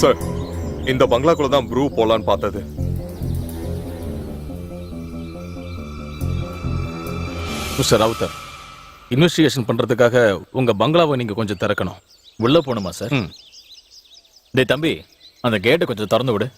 Sir, இந்த பங்களாக்குள்ள தான் Bru போலான்னு பார்த்தது. மிஸ்டர் ராவுத்தர், இன்வெஸ்டிகேஷன் பண்றதுக்காக உங்க பங்களாவை நீங்க கொஞ்சம் திறக்கணும். உள்ள போகணுமா சார்? டேய் தம்பி, அந்த கேட்டை கொஞ்சம் திறந்து விடு.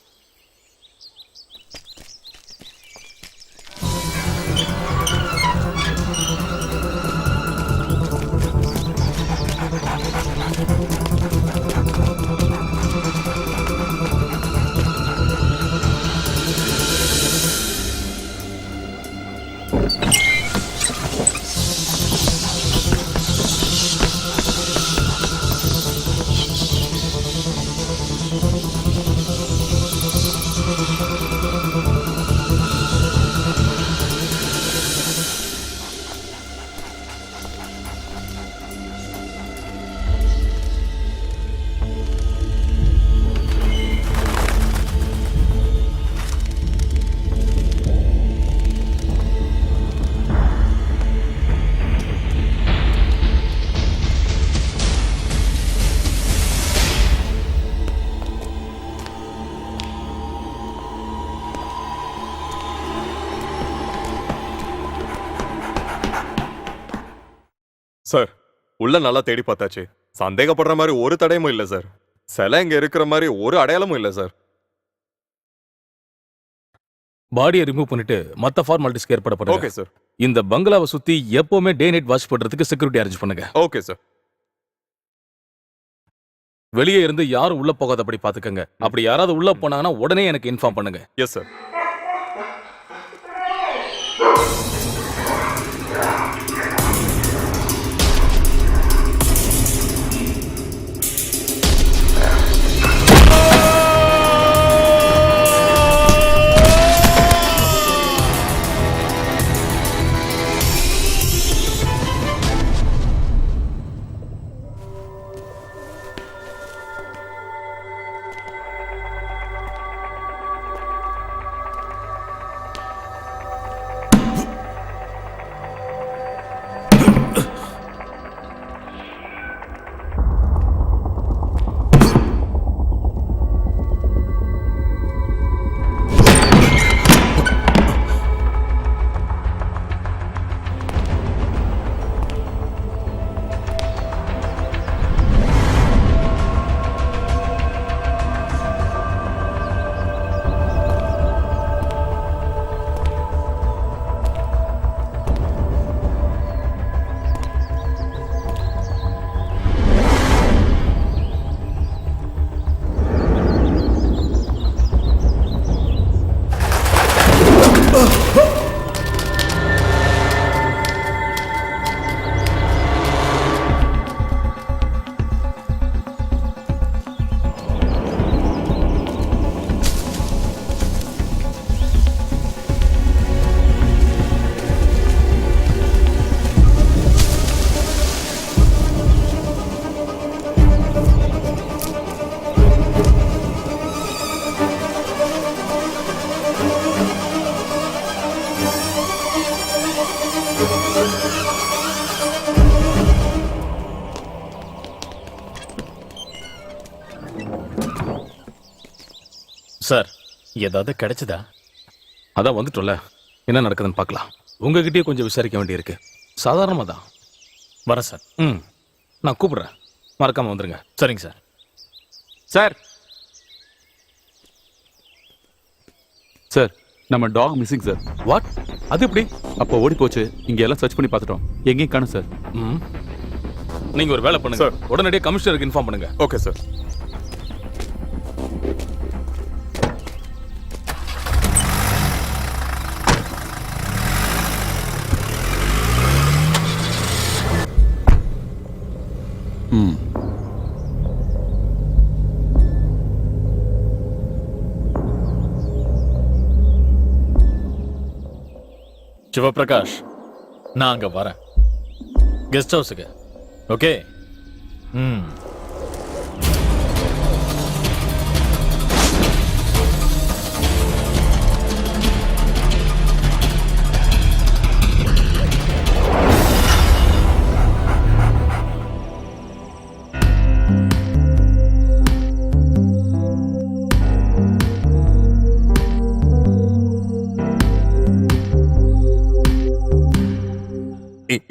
சார், உள்ள நல்லா தேடி பார்த்தாச்சு. சந்தேகப்படுற மாதிரி ஒரு தடயமும் இல்ல சார். சிலை இங்க இருக்கிற மாதிரி ஒரு அடையாளமும் இல்ல சார். பாடியை ரிமூவ் பண்ணிட்டு மத்த ஃபார்மாலிட்டிஸ்க்கு ஏற்பாடு பண்ணுங்க. Okay sir. இந்த பங்களாவை சுத்தி எப்பவுமே டே நைட் வாட்ச் பண்றதுக்கு செக்யூரிட்டி அரேஞ்ச் பண்ணுங்க. Okay sir. வெளியே இருந்து யாரும் உள்ள போகாதபடி பாத்துக்கங்க. அப்படி யாராவது உள்ள போனாங்கன்னா உடனே எனக்கு இன்ஃபார்ம் பண்ணுங்க. Yes sir. சார், ஏதாவது கிடைச்சதா? அதான் வந்துட்டோம்ல, என்ன நடக்குதுன்னு பார்க்கலாம். உங்ககிட்டயே கொஞ்சம் விசாரிக்க வேண்டியிருக்கு. சாதாரணமாக தான். வரேன் சார். நான் கூப்பிடுறேன், மறக்காம வந்துருங்க. சரிங்க சார். சார் சார் நம்ம டாக் மிஸ்ஸிங் சார். வாட்? அது எப்படி? அப்போ ஓடி போச்சு. இங்க எல்லாம் சர்ச் பண்ணி பார்த்துட்டோம், எங்கேயும் காணும் சார். நீங்க ஒரு வேலை பண்ணுங்க சார். உடனடியே கமிஷனருக்கு இன்ஃபார்ம் பண்ணுங்க. Okay sir. சிவபிரகாஷ், நான் அங்க வரேன், கெஸ்ட் ஹவுஸுக்கு. ஓகே?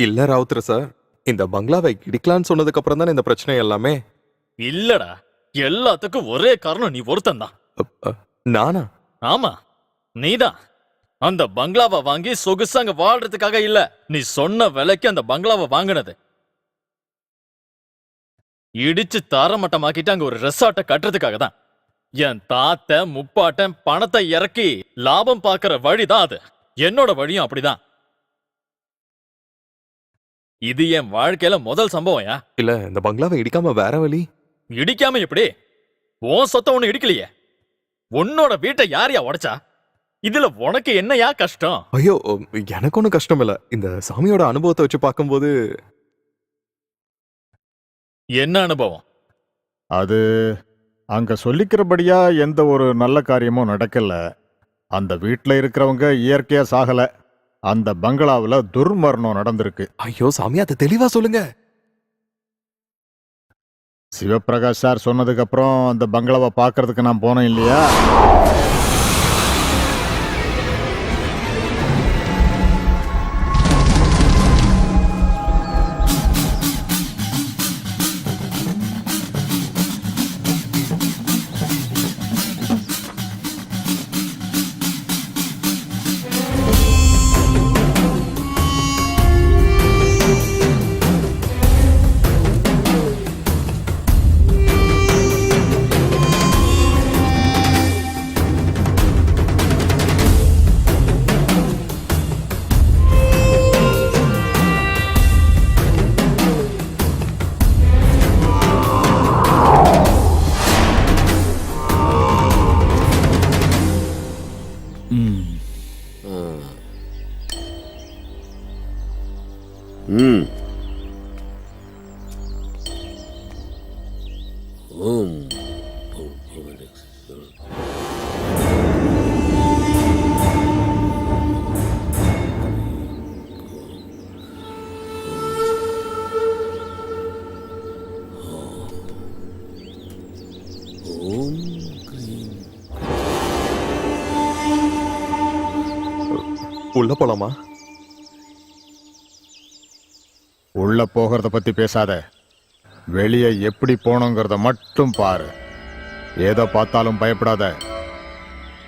இல்ல ராவுத்தர் சார், இந்த பங்களாவை இடிக்கலான்னு சொன்னதுக்கு அப்புறம் தானே இந்த பிரச்சனை எல்லாமே. இல்லடா, எல்லாத்துக்கும் ஒரே காரணம் நீ ஒருத்தன் தான். அ, அ, நானா? ஆமா, நீதான். அந்த பங்களாவை வாங்கி சொகுசா அங்க வாழ்றதுக்காக இல்ல, நீ சொன்ன விலைக்கு அந்த பங்களாவை வாங்கினது. இடிச்சு தாரமட்டமாக்கிட்டு அங்க ஒரு ரெசார்ட்டை கட்டுறதுக்காக தான். என் தாத்த முப்பாட்டன் பணத்தை இறக்கி லாபம் பார்க்கிற வழிதான் அது. என்னோட வழியும் அப்படிதான். இது என் வாழ்க்கையில முதல் சம்பவம்யா. இல்ல, இந்த பங்களாவை இடிக்காம வேற வழி? இடிக்காம எப்படி? உன் சொத்த ஒண்ணு இடிக்கலையே. உன்னோட வீட்டை யாரையா உடைச்சா? இதுல உனக்கு என்னையா கஷ்டம்? ஐயோ, எனக்கு ஒன்றும் கஷ்டம் இல்ல. இந்த சாமியோட அனுபவத்தை வச்சு பார்க்கும்போது. என்ன அனுபவம்? அது அங்க சொல்லிக்கிறபடியா எந்த ஒரு நல்ல காரியமும் நடக்கல. அந்த வீட்ல இருக்கிறவங்க இயற்கையா சாகல. அந்த பங்களாவுல துர்மரணம் நடந்திருக்கு. ஐயோ சாமி, அதை தெளிவா சொல்லுங்க. சிவபிரகாஷ் சார் சொன்னதுக்கு அப்புறம் அந்த பங்களாவை பார்க்கறதுக்கு நான் போனேன் இல்லையா? உள்ள போலாமா? உள்ள போகிறத பத்தி பேசாத. வெளியே எப்படி போனோங்கிறத மட்டும் பாரு. ஏதோ பார்த்தாலும் பயப்படாத.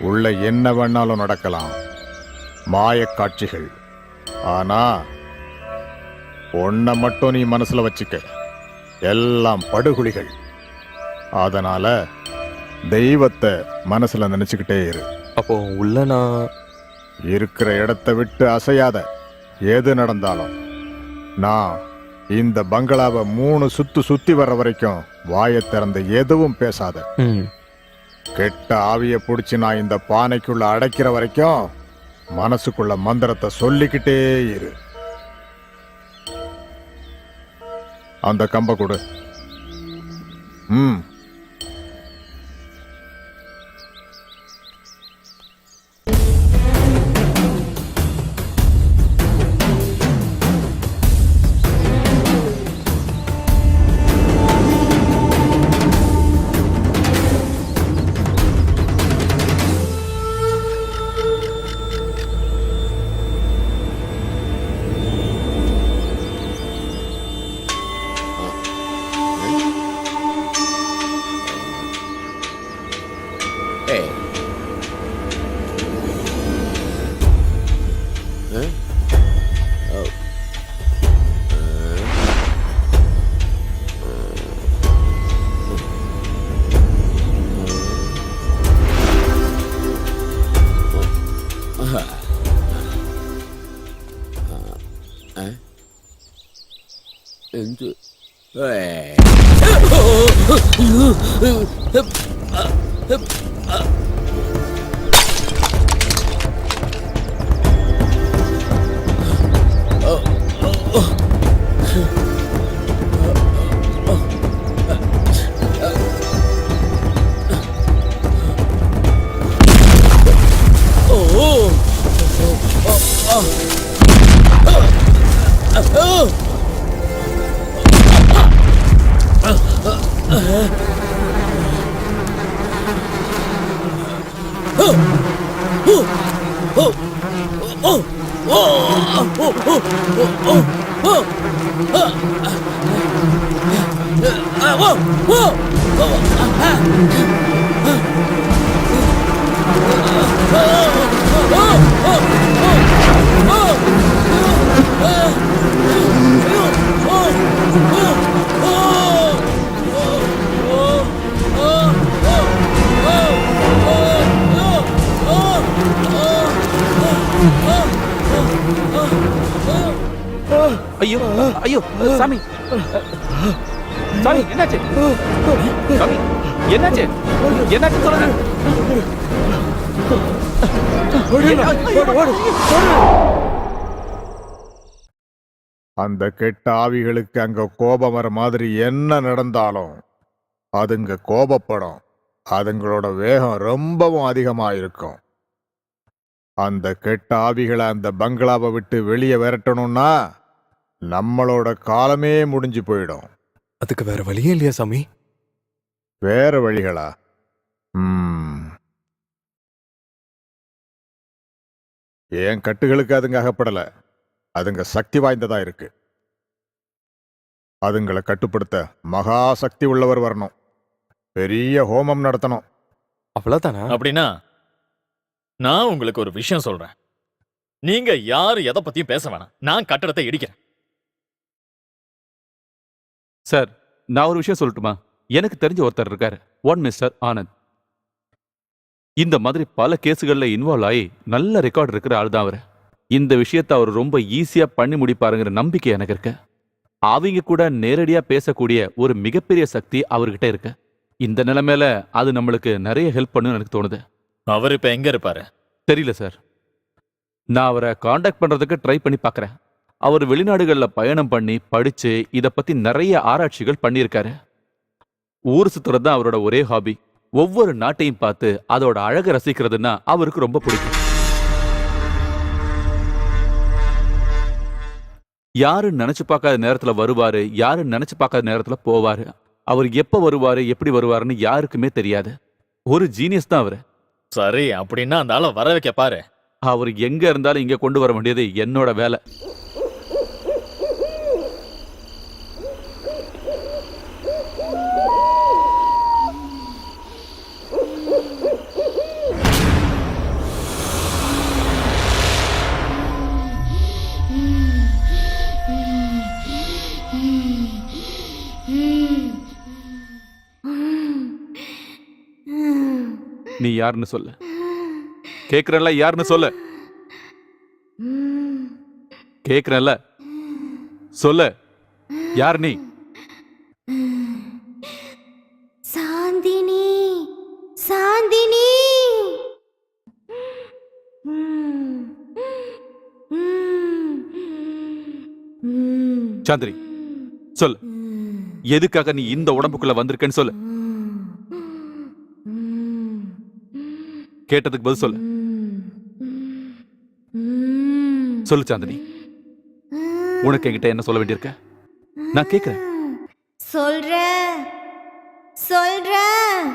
உள்ள என்ன வேணாலும் நடக்கலாம். மாயக் காட்சிகள். ஆனா ஒன்ன மட்டும் நீ மனசுல வச்சுக்க, எல்லாம் படுகுழிகள். அதனால தெய்வத்தை மனசுல நினைச்சுக்கிட்டே இரு. அப்போ உள்ள நான் இருக்கிற இடத்தை விட்டு அசையாத. எது நடந்தாலும் நான் இந்த பங்களாவை 3 சுத்து சுத்தி வர்ற வரைக்கும் வாயை திறந்து எதுவும் பேசாத. கெட்ட ஆவிய புடிச்சு நான் இந்த பானைக்குள்ள அடைக்கிற வரைக்கும் மனசுக்குள்ள மந்திரத்தை சொல்லிக்கிட்டே இரு. அந்த கம்ப கொடு. ஐயோ ஐயோ சாமி சாமி என்னாச்சு சாமி என்னாச்சு என்னாச்சு சொல்லுங்க அந்த கெட்ட ஆவிகளுக்கு அங்க கோபம் வர மாதிரி என்ன நடந்தாலும் அதுங்க கோபப்படும். அதுங்களோட வேகம் ரொம்பவும் அதிகமா இருக்கும். அந்த கெட்ட ஆவிகளை அந்த பங்களாவை விட்டு வெளியே விரட்டணும்னா நம்மளோட காலமே முடிஞ்சு போயிடும். அதுக்கு வேற வழியே இல்லையா சாமி? வேற வழிகளா? என் கட்டுகளுக்கு அதுங்க அகப்படல. அதுங்க சக்தி வாய்ந்ததா இருக்கு. அதுங்களை கட்டுப்படுத்த மகா சக்தி உள்ளவர் வரணும். பெரிய ஹோமம் நடத்தணும். அவ்வளவுதானா? அப்படின்னா நான் உங்களுக்கு ஒரு விஷயம் சொல்றேன். நீங்க யாரு எதை பத்தியும் பேச வேணாம். நான் கட்டடத்தை இடிக்கிறேன். சார் நான் ஒரு விஷயம் சொல்லட்டுமா? எனக்கு தெரிஞ்ச ஒருத்தர் இருக்காரு, ஒன் மிஸ்டர் ஆனந்த். இந்த மாதிரி பல கேஸுகள்ல இன்வால்வ் ஆகி நல்ல ரெக்கார்டு இருக்கிற ஆள் தான் அவர். இந்த விஷயத்தை அவர் ரொம்ப ஈஸியா பண்ணி முடிப்பாருங்கிற நம்பிக்கை எனக்கு இருக்கு. அவங்க கூட நேரடியா பேசக்கூடிய ஒரு மிகப்பெரிய சக்தி அவர்கிட்ட இருக்கு. இந்த நிலைமையில அது நம்மளுக்கு நிறைய ஹெல்ப் பண்ணுன்னு எனக்கு தோணுது. அவர் இப்ப எங்க இருப்பாரு? தெரியல சார். நான் அவரை காண்டாக்ட் பண்றதுக்கு ட்ரை பண்ணி பார்க்கறேன். அவர் வெளிநாடுகளில் பயணம் பண்ணி படிச்சு இதை பத்தி நிறைய ஆராய்ச்சிகள் பண்ணியிருக்காரு. ஊர் சுத்துறது தான் அவரோட ஒரே ஹாபி. ஒவ்வொரு நாட்டையும் பார்த்து அதோட அழகை ரசிக்கிறதுன்னா அவருக்கு ரொம்ப பிடிக்கும். யாரும் நினைச்சு பார்க்காத நேரத்துல வருவாரு, யாரும் நினைச்சு பார்க்காத நேரத்துல போவாரு. அவர் எப்ப வருவாரு எப்படி வருவாருன்னு யாருக்குமே தெரியாது. ஒரு ஜீனியஸ் தான் அவரு. சரி, அப்படின்னா அந்த ஆளை வர வைக்க பாரு. அவர் எங்க இருந்தாலும் இங்க கொண்டு வர வேண்டியது என்னோட வேலை. நீ யாருன்னு சொல்லு. கேக்குறல்ல, யாருன்னு சொல்லு. கேக்குறல்ல, சொல்லு. யார் நீ? சாந்தினி, சாந்தினி. சாந்தினி சொல்லு. எதுக்காக நீ இந்த உடம்புக்குள்ள வந்திருக்கன்னு சொல்லு. கேட்டதுக்கு பதில் சொல்லு. சொல்லு சாந்தினி. உனக்கு என்கிட்ட என்ன சொல்ல வேண்டியிருக்க? நான் கேக்குறேன். சொல்றேன் சொல்றேன்.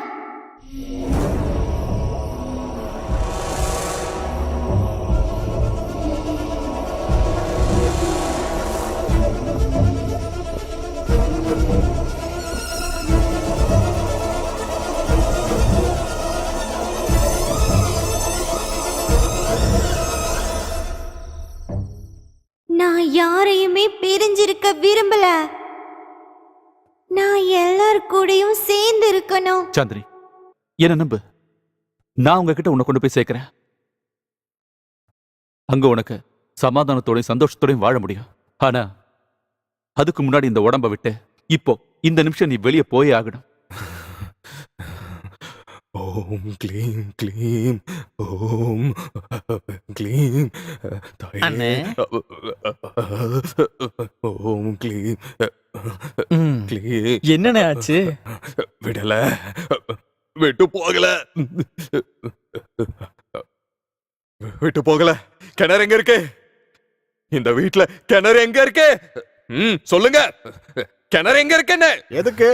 நான் யாரையுமே பிரிஞ்சிருக்க விரும்பல. நான் எல்லார் கூடயும் சேர்ந்து இருக்கணும். சாந்தினி, என்ன நம்பு. நான் உங்ககிட்ட உன்னை கொண்டு போய் சேர்க்கிறேன். அங்க உனக்கு சமாதானத்தோடையும் சந்தோஷத்தோடையும் வாழ முடியும். ஆனா அதுக்கு முன்னாடி இந்த உடம்ப விட்டு இப்போ இந்த நிமிஷம் நீ வெளியே போயே ஆகணும். ஓம் க்ளீம் க்ளீம் ஓம் க்ளீம் அண்ணே. ஓம் க்ளீம் க்ளீம். என்னண்ணே ஆச்சு? விடல, விட்டு போகல, விட்டு போகல. கிணறு எங்க இருக்கு? இந்த வீட்ல கிணறு எங்க இருக்கு? சொல்லுங்க, கிணறு எங்க இருக்குன்னு. எதுக்கு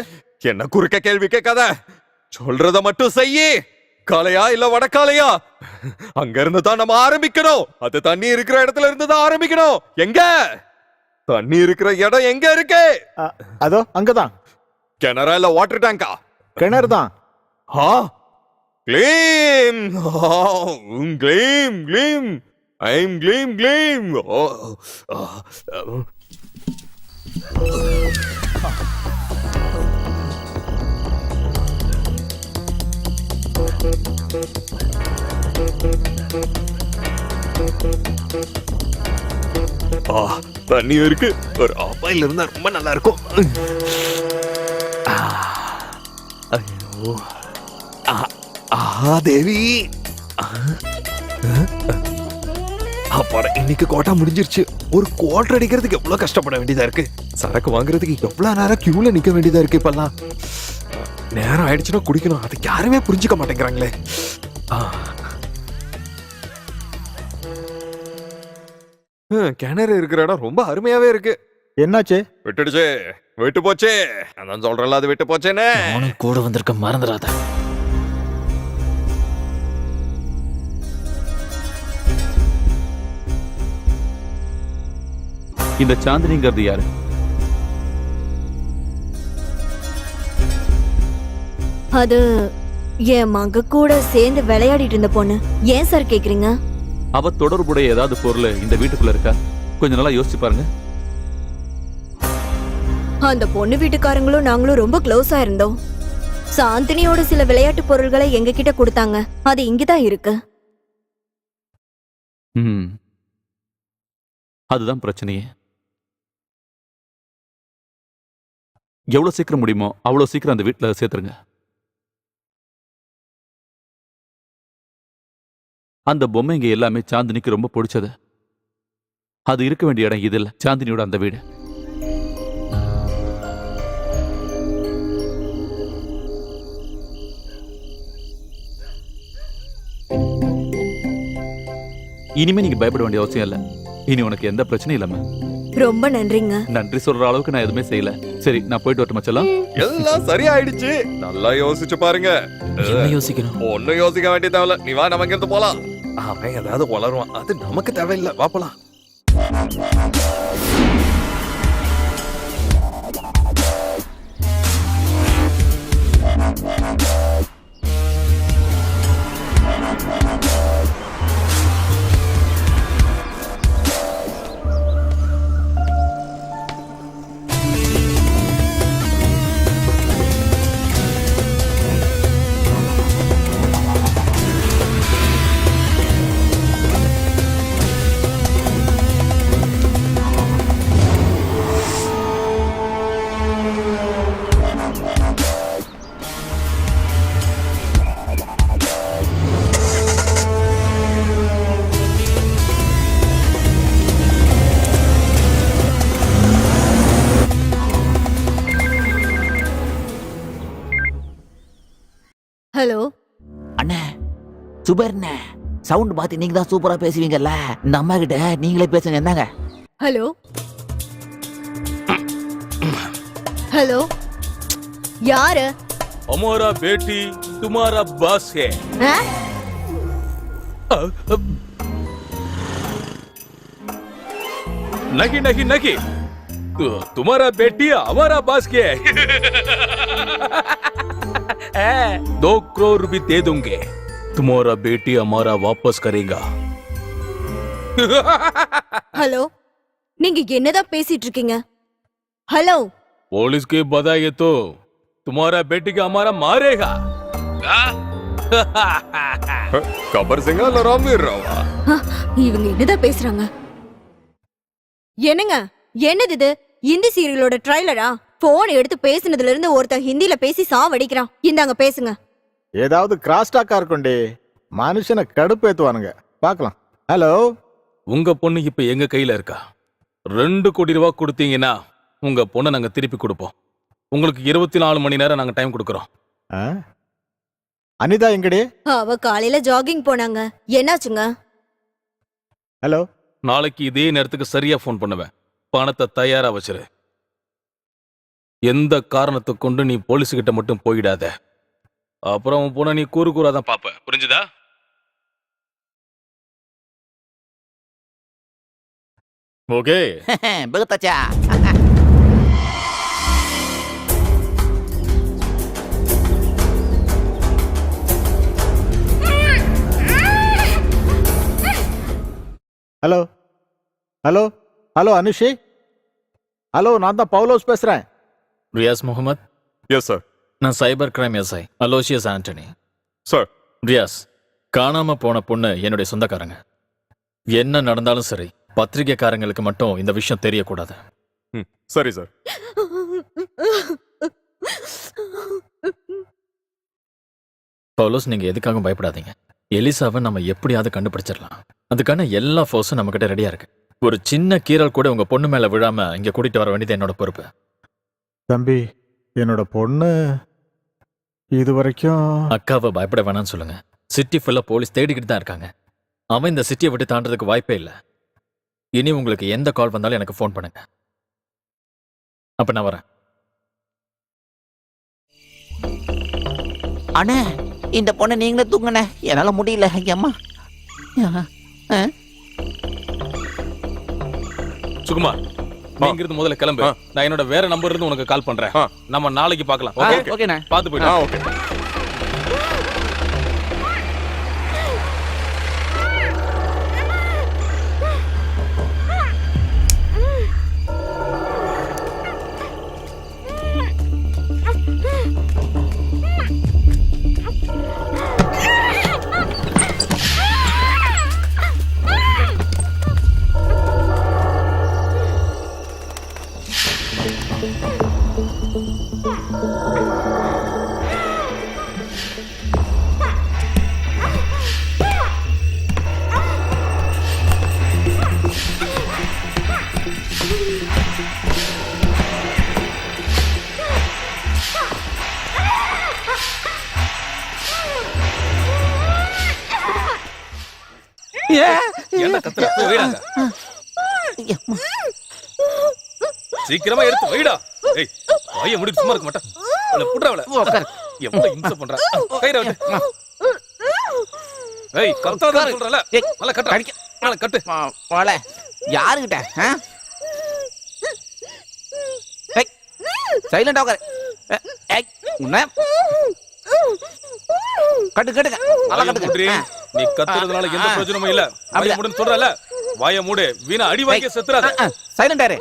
என்ன குறுக்க கேள்வி கேட்காத, சொல்றத மட்டும் செய்யி. காளையா இல்ல வடக்காளையா? அங்க இருந்து தான் நம்ம ஆரம்பிக்கணும். அது தண்ணி இருக்கிற இடத்துல இருந்து தான் ஆரம்பிக்கணும். எங்க தண்ணி இருக்கிற இடம் எங்க இருக்கு? அதோ அங்கதான். கிணறா இல்ல வாட்டர் டேங்கா? கிணறு தான். ஆ க்ளீம் க்ளீம் க்ளீம் ஐம் க்ளீம் க்ளீம். தண்ணி இருக்கு. ஒரு ஆப்பாயில் இருந்தா ரொம்ப நல்லா இருக்கும். ஐயோ தேவி. அப்பாடா, இன்னைக்கு கோட்டா முடிஞ்சிருச்சு. ஒரு குவார்டர் அடிக்கிறதுக்கு எவ்வளவு கஷ்டப்பட வேண்டியதா இருக்கு. சரக்கு வாங்குறதுக்கு எவ்வளவு நேரம் கியூல நிக்க வேண்டியதா இருக்கு. இப்பெல்லாம் நேரம் ஆயிடுச்சுன்னா குடிக்கணும். அது யாருமே புரிஞ்சுக்க மாட்டேங்கிறாங்களே. கிணறு இருக்கிற இடம் ரொம்ப அருமையாவே இருக்கு. என்னாச்சு? விட்டுடுச்சு, விட்டு போச்சே. அதான் சொல்றேன்ல, அது விட்டு போச்சேன்னு. நானும் கூட வந்திருக்க மறந்துடாத. இந்த சாந்தினிங்கிறது யாரு? அது என் மக கூட சேர்ந்து விளையாடிட்டு இருந்த பொண்ணு. ஏன் சார் கேக்குறீங்க? அவ தொடர்புடைய ஏதாவது பொருள் இந்த வீட்டுக்குள்ள இருக்கா? கொஞ்ச நாளா யோசிச்சு பாருங்க. அந்த பொண்ணு வீட்டுக்காரங்களும் நாங்களும் ரொம்ப க்ளோஸா இருந்தோம். சாந்தினியோட சில விளையாட்டு பொருள்களை எங்க கிட்ட கொடுத்தாங்க. அது இங்கதான் இருக்கு. அதுதான் பிரச்சனையே. எவ்வளவு சீக்கிரம் முடியுமோ அவ்வளவு சீக்கிரம் அந்த வீட்டுல சேர்த்துருங்க. அந்த பொம்மைங்க எல்லாமே சாந்தினிக்கு ரொம்ப பிடிச்சது. அது இருக்க வேண்டிய இடம் இது இல்ல, சாந்தினியோட அந்த வீடு. இனிமே நீங்க பயப்பட வேண்டிய அவசியம் இல்ல. இனி உனக்கு எந்த பிரச்சனையும் இல்லாம. ரொம்ப நன்றிங்க. நன்றி சொல்ற அளவுக்கு நான் எதுவுமே செய்யல. சரி, நான் போயிட்டு வரட்டுமா செல்லம்? எல்லாம் சரியாயிடுச்சு. நல்லா யோசிச்சு பாருங்க. என்ன யோசிக்கணும்? ஒன்னும் யோசிக்க வேண்டிய தேவையில்ல. நீ வா, நம்ம இருந்து போலாம். அவன் ஏதாவது வளருவான், அது நமக்கு தேவையில்லை. வா போலாம். ஹலோ அண்ணே, சுபர்ண்ணே, சவுண்ட் பார்த்து நீங்க தான் சூப்பரா பேசுவீங்கல்ல. இந்த அம்மா கிட்ட நீங்களே பேசுங்க. என்னங்க? ஹலோ ஹலோ, யாரு? हमारा बेटी तुम्हारा बस है. ஆ? नहीं नहीं नहीं, तुम्हारा बेटी हमारा बस के है. 2 करोड़ रुपए दे दूंगे. तुम्हारा बेटी हमारा वापस करेगा. ஹலோ, நீங்க என்னதான் பேசிட்டு இருக்கீங்க? ஹலோ, पुलिस के बताइए तो तुम्हारा बेटी का हमारा मारेगा. கபர் சிங்கா இல்ல ராம்வீர் ராவா? இவங்க என்னதான் பேசுறாங்க? என்னங்க, என்னது இது? இந்தி சீரியலோட ட்ரைலரா? போன் எடுத்து பேசினதுல இருந்து ஒருத்தன் ஹிந்தில பேசி சாவடிக்கிறான். இந்தாங்க பேசுங்க. ஏதாவது கிராஸ் டாக்கா இருக்கும்டி. மனுஷனை கடுப்பேத்துவானுங்க. பார்க்கலாம். ஹலோ, உங்க பொண்ணு இப்ப எங்க கையில இருக்கா. 2 கோடி ரூபாய் கொடுத்தீங்கன்னா உங்க பொண்ணை நாங்க திருப்பி கொடுப்போம். உங்களுக்கு 24 மணி நேரம் நாங்க டைம் கொடுக்கறோம். ஆ? அனிதா எங்கடி? அவ காலையில ஜாகிங் போனாங்க. என்னாச்சுங்க? ஹலோ, நாளைக்கு இதே நேரத்துக்கு சரியா ஃபோன் பண்ணுவேன். பணத்தை தயாரா வச்சிரு. எந்த காரணத்தை கொண்டு நீ போலீஸ் கிட்ட மட்டும் போயிடாத. அப்புறம் உன் பொண்ணை நீ கூறு கூறா தான் பாப்ப. புரிஞ்சுதா? ஓகே. बहुत अच्छा hello hello hello Anushi, hello, நான் தான் பவுலோஸ் பேசுறேன். Riyas Muhammad, yes sir. நான் cyber crime SI Aloysius Antony. Sir. Riyas, காணாம போன பொண்ணு என்னுடைய சொந்தக்காரங்க. என்ன நடந்தாலும் சரி, பத்திரிகைக்காரங்களுக்கு மட்டும் இந்த விஷயம் தெரியக்கூடாது. சரி சார். பவுலோஸ், நீங்க எதுக்காகவும் பயப்படாதீங்க. எலிசாவை நம்ம எப்படியாவது கண்டுபிடிச்சிடலாம். அதுக்கான எல்லா ஃபோர்ஸும் நம்ம கிட்ட ரெடியா இருக்கு. ஒரு சின்ன கீறல் கூட உங்க பொண்ணு மேல விழாம இங்க கூட்டிட்டு வர வேண்டியது என்னோட பொறுப்பு. தம்பி, என்னோட பொண்ணு இது வரைக்கும் அக்காவை பயப்பட வேணாம்னு சொல்லுங்க. சிட்டி ஃபுல்லா போலீஸ் தேடிக்கிட்டு தான் இருக்காங்க. அவன் இந்த சிட்டியை விட்டு தாண்டறதுக்கு வாய்ப்பே இல்லை. இனி உங்களுக்கு எந்த கால் வந்தாலும் எனக்கு ஃபோன் பண்ணுங்க. அப்ப நான் வரேன். அண்ணே, இந்த பொண்ணை நீங்களே தூங்குண்ணே, என்னால முடியல. ஐயம்மா. சுகுமார், நீங்க இருந்து முதல்ல கிளம்பு. நான் என்னோட வேற நம்பர்ல இருந்து உனக்கு கால் பண்றேன். நம்ம நாளைக்கு பார்க்கலாம். ஓகேண்ணே. பார்த்து போயிடு. ஓகே. என்ன கத்துற? போய் வைடாங்க. சீக்கிரமா எடுத்து வைடா. ஏய், வாயை மூடி சும்மா இருக்க மாட்டேன். அவளை புடுறா அவளை. எவ்வளவு இம்சை பண்றா. கையில வந்து. ஏய், கத்தாத சொல்றல. நல்லா கட்டு. நல்லா கட்டு. போல யாருகிட்ட? சைலண்டா உட்காரு. கட்டு கட்டுங்க. நல்லா வாயை மூடுறி. கட்டுங்க. நீ கத்துறதுனால எந்த பிரயோஜனமும் இல்ல. வாயை மூடுன்னு சொல்றல. வாயை மூடு. வீணா அடி வாங்கி செத்துறாத. சைலண்டா இரு.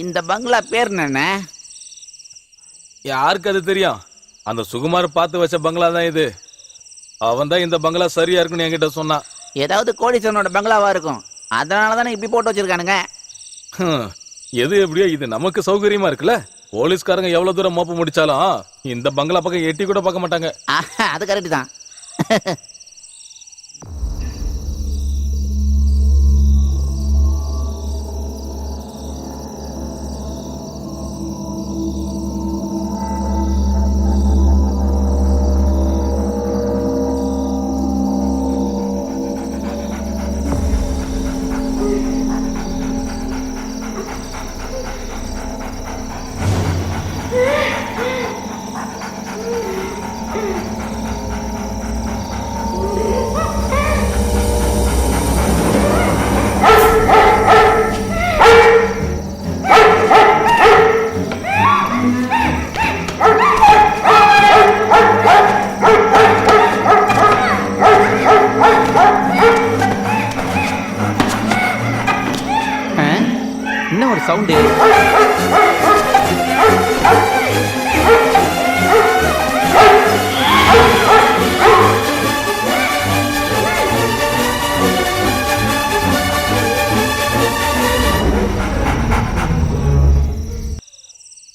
இந்த பங்களா பேர் என்ன? யாருக்கு அது தெரியும்? அந்த சுகுமார் பார்த்து வச்ச பங்களா தான் இது. அவன் தான் இந்த பங்களா சரியா இருக்குன்னு என்கிட்ட சொன்னான். ஏதாவது கோடீஸ்வரனோட பங்களாவா இருக்கும். அதனாலதானே இப்படி போட்டு வச்சிருக்கானுங்க. எது எப்படியோ இது நமக்கு சௌகரியமா இருக்குல்ல. போலீஸ்காரங்க எவ்வளவு தூரம் மோப்ப முடிச்சாலும் இந்த பங்களா பக்கம் எட்டி கூட பார்க்க மாட்டாங்க. அது கரெக்ட் தான். இன்னும் ஒரு சவுண்டு.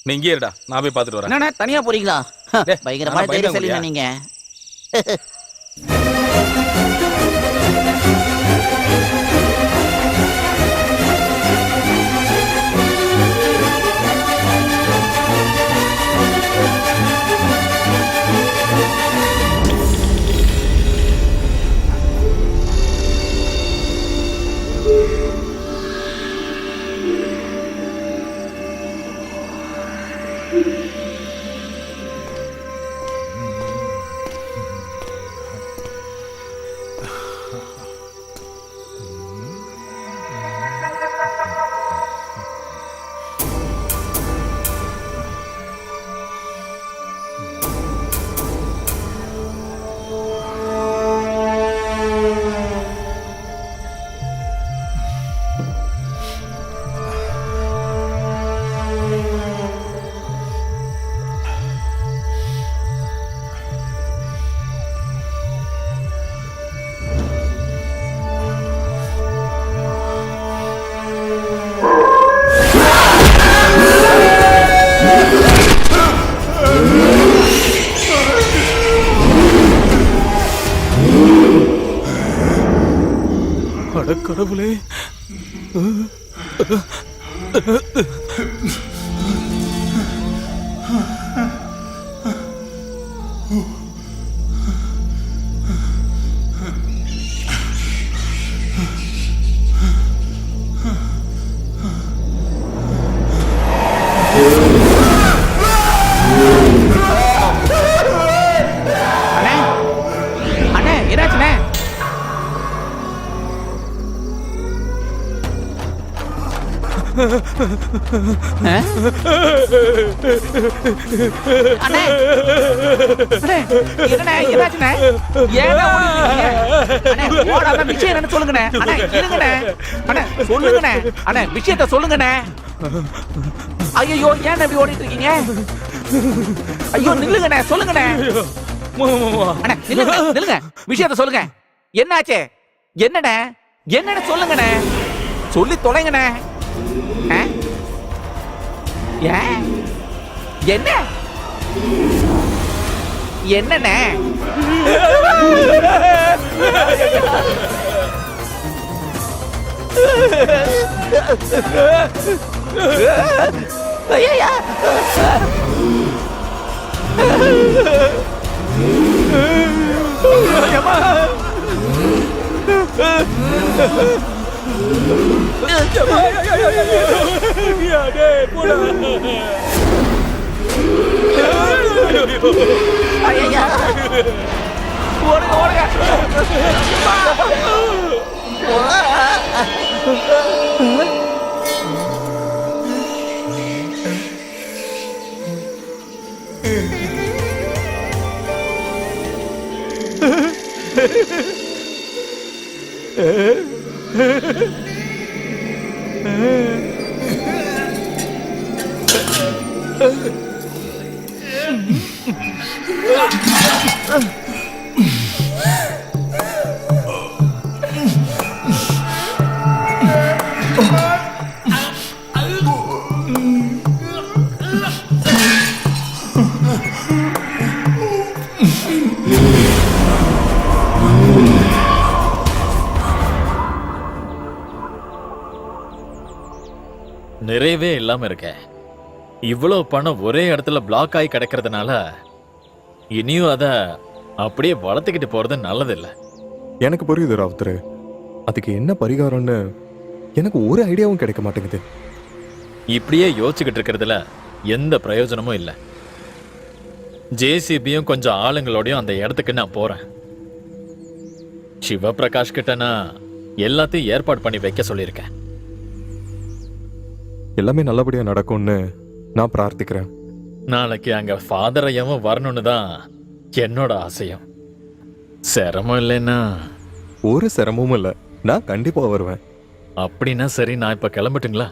நீ இங்கே இருடா. நான் போய் பார்த்துட்டு வரேன். என்ன தனியா போறீங்களா? பயங்கரமான நான் தைரியசாலி பயந்தாங்க நீங்க. அட கடவுளே! அண்ணே அண்ணே என்னாச்சுண்ணே? அண்ணே அண்ணே என்னண்ணே என்னாச்சுண்ணே? ஏன்டா ஓடிட்டீங்க? அண்ணே ஓடாத விஷயம் என்னன்னு சொல்லுங்கண்ணே. அண்ணே இருங்கண்ணே. அண்ணே சொல்லுங்கண்ணே. அண்ணே விஷயத்த சொல்லுங்கண்ணே. ஐயோ ஏன் இப்படி ஓடிட்டு இருக்கீங்க? ஐயோ நில்லுங்கண்ணே சொல்லுங்கண்ணே. அண்ணே நில்லுங்க நில்லுங்க விஷயத்த சொல்லுங்க. என்னாச்சு? என்னண்ணே என்னன்னு சொல்லுங்கண்ணே. சொல்லி தொலைங்கண்ணே. ஏன் என்ன என்னண்ணே? ஐயா ஐயா ஓடுங்க ஓடுங்க. நிறைவே இல்லாம இருக்க. இவ்வளவு பணம் ஒரே இடத்துல பிளாக் ஆகி கிடக்கிறதுனால இனியும் அத அப்படியே வளர்த்துக்கிட்டு போறது நல்லதில்லை. எனக்கு புரியுது ராவுத்தர். அதுக்கு என்ன பரிகாரம்னு எனக்கு ஒரு ஐடியாவும் கிடைக்க மாட்டேங்குது. இப்படியே யோசிச்சுக்கிட்டு இருக்கிறதுல எந்த பிரயோஜனமும் இல்லை. ஜேசிபியும் கொஞ்சம் ஆளுங்களோடையும் அந்த இடத்துக்கு நான் போறேன். சிவபிரகாஷ் கிட்ட நான் எல்லாத்தையும் ஏற்பாடு பண்ணி வைக்க சொல்லியிருக்கேன். எல்லாமே நல்லபடியா நடக்கும்னு நான் பிரார்த்திக்கிறேன். நாளைக்கு அங்க ஃபாதர் ஐயாவும் வரணும்னு தான் என்னோட ஆசையும். சிரமம் இல்லைன்னா? ஒரு சிரமமும் இல்லை, நான் கண்டிப்பா வருவேன். அப்படின்னா சரி, நான் இப்ப கிளம்பட்டுங்களா?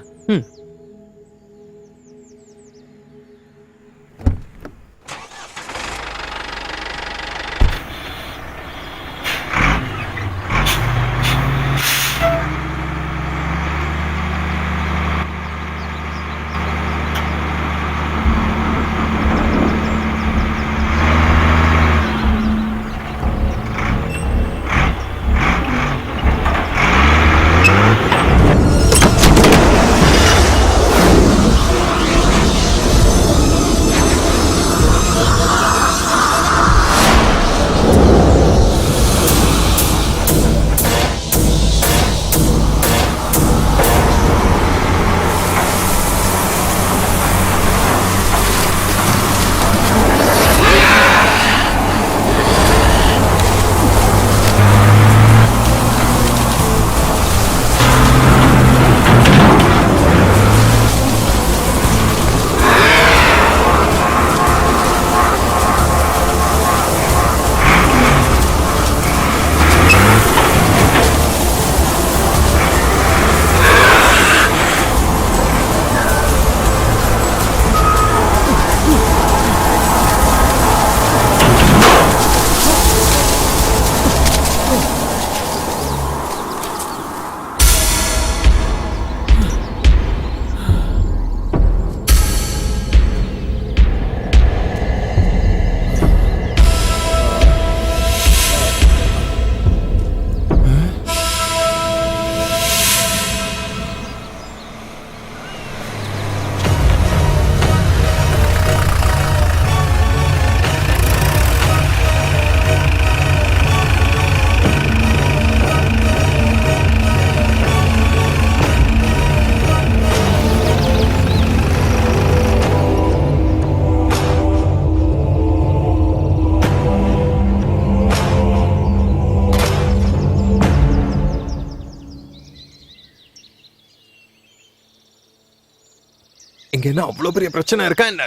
இங்க என்ன அவ்வளவு பெரிய பிரச்சனை இருக்கா என்ன?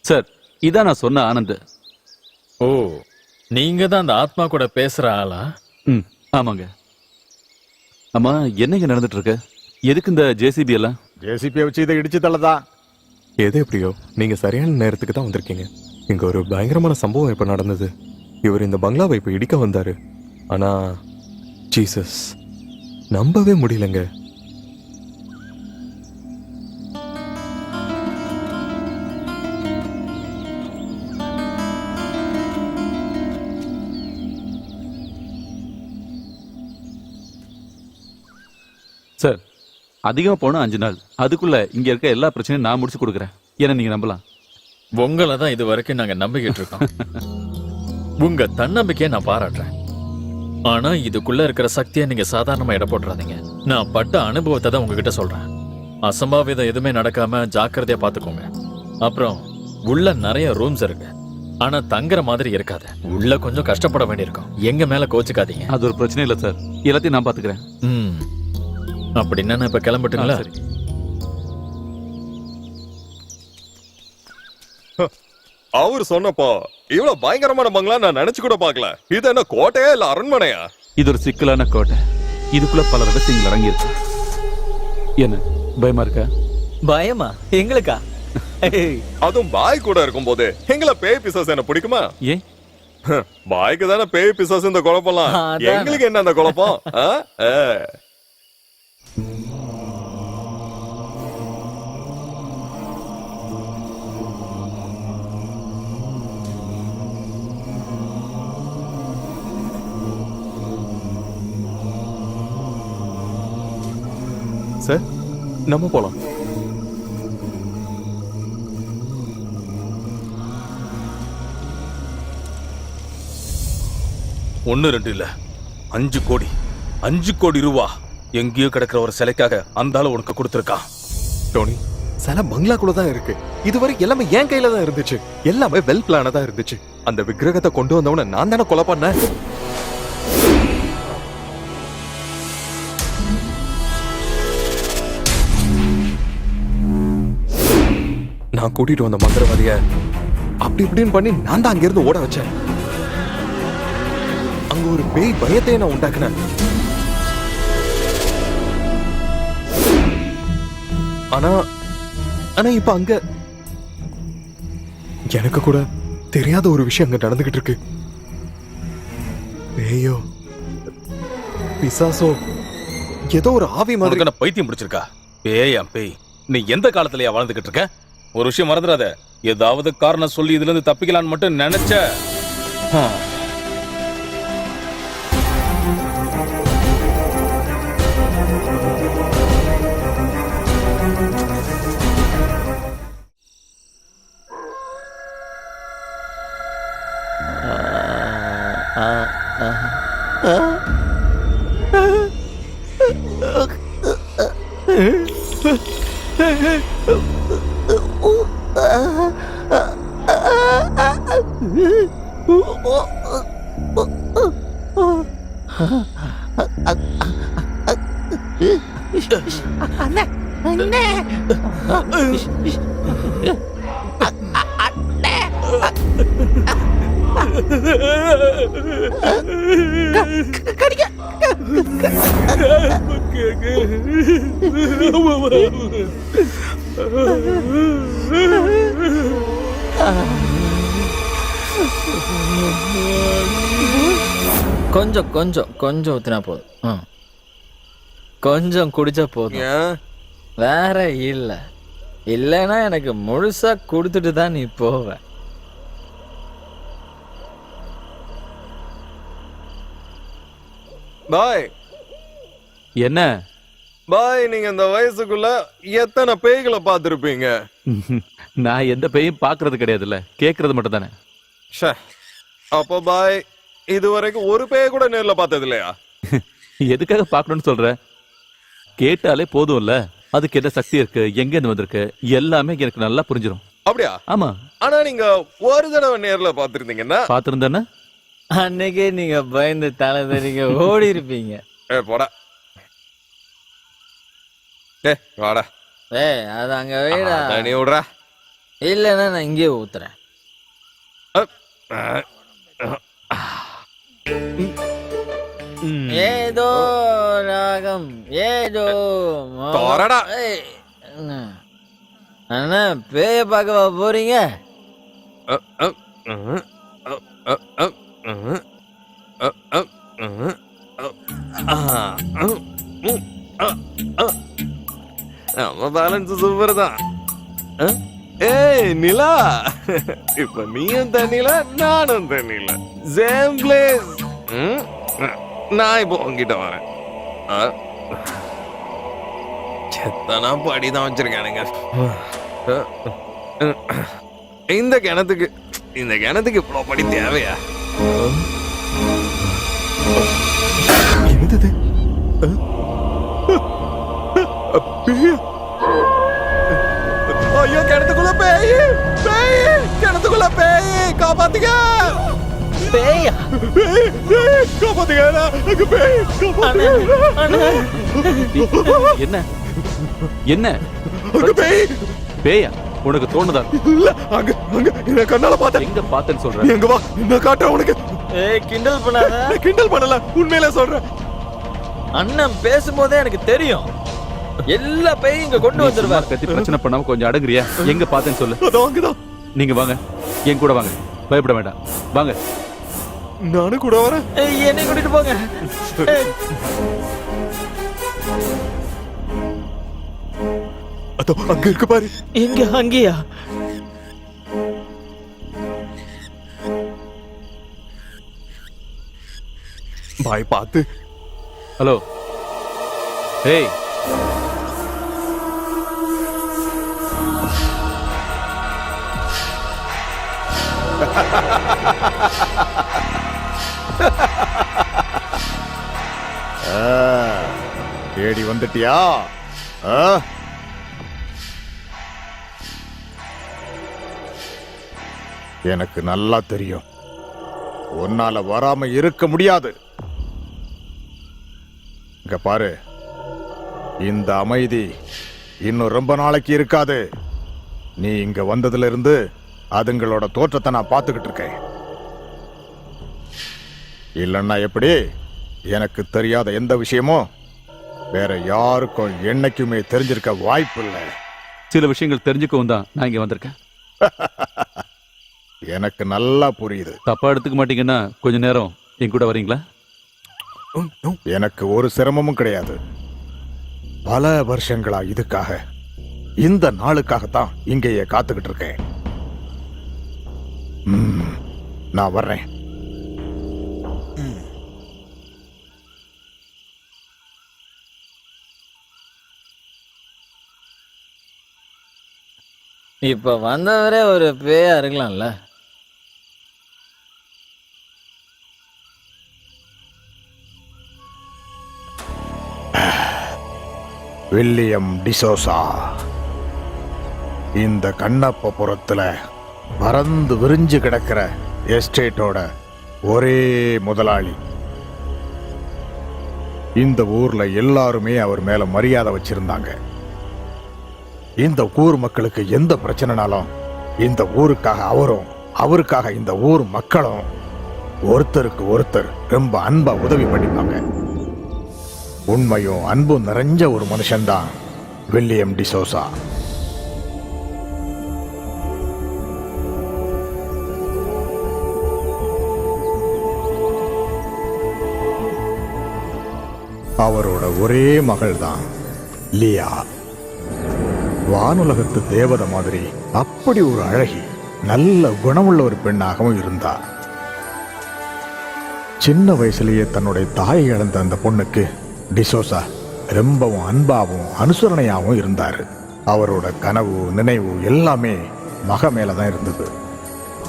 சார் இதான் நான் சொன்ன ஆனந்த். ஓ, நீங்க தான் அந்த ஆத்மா கூட பேசுற ஆளா? ம் ஆமாங்க. ஆமா என்னங்க நடந்துட்டு இருக்கு? எதுக்கு இந்த ஜேசிபி எல்லாம்? ஜேசிபியை வச்சு இதை இடிச்சு தள்ளதான். எது எப்படியோ நீங்க சரியான நேரத்துக்கு தான் வந்திருக்கீங்க. இங்க ஒரு பயங்கரமான சம்பவம் இப்ப நடந்தது. இவர் இந்த பங்களாவை இப்ப இடிக்க வந்தாரு. ஆனா ஜீசஸ் நம்பவே முடியலங்க. சார் அதிகமா போனா 5 நாள், அதுக்குள்ள இங்க இருக்க எல்லா பிரச்சனையும் நான் முடிச்சு கொடுக்குறேன். ஏன்னா நீங்க நம்பலாம். உங்களை தான் இது வரைக்கும் நாங்க நம்பிக்கிட்டு இருக்கோம். உங்க தன்னம்பிக்கையை நான் பாராட்டுறேன். ஆனா இதுக்குள்ள இருக்கிற சக்தியை நீங்க சாதாரணமா எடை போட்டுறாதீங்க. நான் பட்ட அனுபவத்தை தான் உங்ககிட்ட சொல்றேன். அசம்பாவிதம் எதுவுமே நடக்காம ஜாக்கிரதையா பாத்துக்கோங்க. அப்புறம் உள்ள நிறைய ரூம்ஸ் இருக்கு, ஆனா தங்குற மாதிரி இருக்காது. உள்ள கொஞ்சம் கஷ்டப்பட வேண்டியிருக்கும். எங்க மேல கோச்சுக்காதீங்க. அது ஒரு பிரச்சனை இல்லை சார், எல்லாத்தையும் நான் பாத்துக்கிறேன். ம், அப்படின்னா நான் இப்ப கிளம்பட்டுங்களா? சரி. அவர் சொன்னப்போ இவ்வளவு பயங்கரமான பங்களா நான் நினைச்சு கூட பார்க்கல. இது என்ன கோட்டையா இல்ல அரண்மனையா? இது ஒரு சிக்கலான கோட்டை. இதுக்குள்ள பல ரகசியங்கள் அடங்கி இருக்கு. என்ன பயமா இருக்கா? பயமா? எங்களுக்கா? அதுவும் பாய் கூட இருக்கும் போது எங்களை பேய் பிசாசு என்ன பிடிக்குமா? ஏன்? பாய்க்கு தானே பேய் பிசாசு இந்த குழப்பம்லாம். அதானே. எங்களுக்கு என்ன அந்த குழப்பம்? ஆ? ஆ. சார் நம்ம போலாம். ஒன்னு ரெண்டு இல்ல, 5 கோடி 5 கோடி ரூபா எங்கேயோ கிடக்கிற ஒரு சிலைக்காக அந்த ஆளு உனக்கு கொடுத்துருக்கான். டோனி, சில பங்களாக்குள்ள தான் இருக்கு. இதுவரை எல்லாமே என் கையில தான் இருந்துச்சு. எல்லாமே வெல் பிளானா தான் இருந்துச்சு. அந்த விக்கிரகத்தை கொண்டு வந்தவன நான் தானே கொலை பண்ணேன். நான் கூட்டிட்டு வந்த மந்திரவாதிய அப்படி இப்படின்னு பண்ணி நான் தான் அங்கிருந்து ஓட வச்சேன். அங்க ஒரு பேய் பயத்தை நான் உண்டாக்குனேன். ஆனா ஆனா இப்ப அங்க எனக்கு கூட தெரியாத ஒரு விஷயம் அங்க நடந்துகிட்டு இருக்கு. பேயோ பிசாசோ ஏதோ ஒரு ஆவி மாதிரி. உனக்கு என்ன பைத்தியம் பிடிச்சிருக்கா? பேயா பேய்? நீ எந்த காலத்துலயா வாழ்ந்துகிட்டு இருக்க? ஒரு விஷயம் மறந்துடாத, ஏதாவது காரணம் சொல்லி இதுல இருந்து தப்பிக்கலான்னு மட்டும் நினைச்ச கொஞ்சம் கொஞ்சம் கொஞ்சம் ஊத்தினா போதும். கொஞ்சம் குடிச்சா போதும், வேற இல்ல. இல்லைன்னா எனக்கு முழுசா கொடுத்துட்டு தான் நீ போவ. பாய் என்ன? பாய், நீங்க இந்த வயசுக்குள்ள எத்தனை பேய்களை பார்த்திருப்பீங்க? நான் எந்த பேயும் பாக்குறது கிடையாதுல்ல, கேக்குறது மட்டும் தானே. ஷே, அப்போ பாய் இதுவரைக்கும் ஒரு பேய் கூட நேர்ல பார்த்தது இல்லையா? எதுக்காக பார்க்கணும்னு சொல்ற? கேட்டாலே போதும்ல. அதுக்கு என்ன சக்தி இருக்கு, எங்க இருந்து வந்திருக்கு, எல்லாமே எனக்கு நல்லா புரிஞ்சிடும். அப்படியா? ஆமா. ஆனா நீங்க ஒரு தடவை நேர்ல பார்த்திருந்தீங்கன்னா பாத்திருந்தானே அன்னைக்கே நீங்க பயந்து தலை நீங்க ஓடி இருப்பீங்க. போடா. வாடா ஏய் அது அங்க வைடா. தண்ணி விடுறா. இல்லைன்னா நான் இங்கேயே ஊத்துறேன். ஏதோ ராகம் ஏதோ தோரடா. ஏய், அண்ணா பேய பார்க்கவா போறீங்க? நம்ம பேலன்ஸ் சூப்பர் தான். ஏய் நிலா, இப்ப நீயும் தண்ணில நானும் தண்ணில சேம் பிளேஸ். நான் இப்போ உங்ககிட்ட வரேன். செத்தனா படிதான் வச்சிருக்கானுங்க. இந்த கிணத்துக்கு இவ்வளவு படி தேவையா? என்னது? ஐயோ கிணத்துக்குள்ள பேய், கிணத்துக்குள்ள பேய், காப்பாத்துங்க. பேயா? காப்பாத்துங்க, அங்க பேய், என்ன என்ன அங்க பேய். பேயா? உனக்கு தோணுதா? இல்ல, அங்க நான் கண்ணால பார்த்தேன். எங்க பார்த்தேன்னு சொல்றேன். எங்க வா, நான் காட்டுறேன் உனக்கு. ஏய் கிண்டல் பண்ணாத. நான் கிண்டல் பண்ணல, உண்மையில சொல்றேன். அண்ணன் பேசும்போதே எனக்கு தெரியும். எல்லா பேயும் இங்க கொண்டு சும்மா வந்துருவார். கத்தி பிரச்சனை பண்ணாம கொஞ்சம் அடங்குறியா? எங்க பார்த்தேன்னு சொல்லு. அதோ அங்கதான். நீங்க வாங்க, என் கூட வாங்க, பயப்பட வேண்டாம், வாங்க. நானும் கூட வரேன். என்னை கூட்டிட்டு போங்க. அதோ அங்க இருக்கு பாரு. எங்க? அங்கேயா? பாய் பார்த்து. ஹலோ, ஏய், தேடி வந்துட்டியா? எனக்கு நல்லா தெரியும், உன்னால வராம இருக்க முடியாது. இங்க பாரு, இந்த அமைதி இன்னும் ரொம்ப நாளைக்கு இருக்காது. நீ இங்க வந்ததுல இருந்து அதுங்களோட தோற்றத்தை நான் பார்த்துக்கிட்டு இருக்கேன். இல்லைன்னா எப்படி? எனக்கு தெரியாத எந்த விஷயமும் வேற யாருக்கும் என்னைக்குமே தெரிஞ்சிருக்க வாய்ப்பு இல்லை. சில விஷயங்கள் தெரிஞ்சுக்கவும் தான் நான் இங்க வந்திருக்கேன். எனக்கு நல்லா புரியுது. தப்பா எடுத்துக்க மாட்டீங்கன்னா கொஞ்ச நேரம் என் கூட வரீங்களா? எனக்கு ஒரு சிரமமும் கிடையாது. பல வருஷங்களா இதுக்காக, இந்த நாளுக்காகத்தான் இங்கேயே காத்துக்கிட்டு இருக்கேன். நான் வர்றேன். இப்ப வந்தவரே ஒரு பேயா இருக்கலாம்ல. வில்லியம் டிசோசா இந்த கண்ணப்பபுரத்துல பறந்து விரிஞ்சு கிடக்கிற எஸ்டேட்டோட ஒரே முதலாளி. இந்த ஊர்ல எல்லாருமே அவர் மேல மரியாதை வச்சிருந்தாங்க. இந்த ஊர் மக்களுக்கு எந்த பிரச்சனைனாலும் இந்த ஊருக்காக அவரும், அவருக்காக இந்த ஊர் மக்களும் ஒருத்தருக்கு ஒருத்தர் ரொம்ப அன்பா உதவி பண்ணிப்பாங்க. உண்மையும் அன்பும் நிறைஞ்ச ஒரு மனுஷன்தான் வில்லியம் டிசோசா. அவரோட ஒரே மகள் தான் லியா. வானுலகத்து தேவதை மாதிரி அப்படி ஒரு அழகி, நல்ல குணமுள்ள ஒரு பெண்ணாகவும் இருந்தா. சின்ன வயசுலயே தன்னுடைய தாயை இழந்த அந்த பொண்ணுக்கு டிசோசா ரொம்பவும் அன்பாவும் அனுசரணையாகவும் இருந்தாரு. அவரோட கனவு, நினைவு எல்லாமே மக மேலதான் இருந்தது.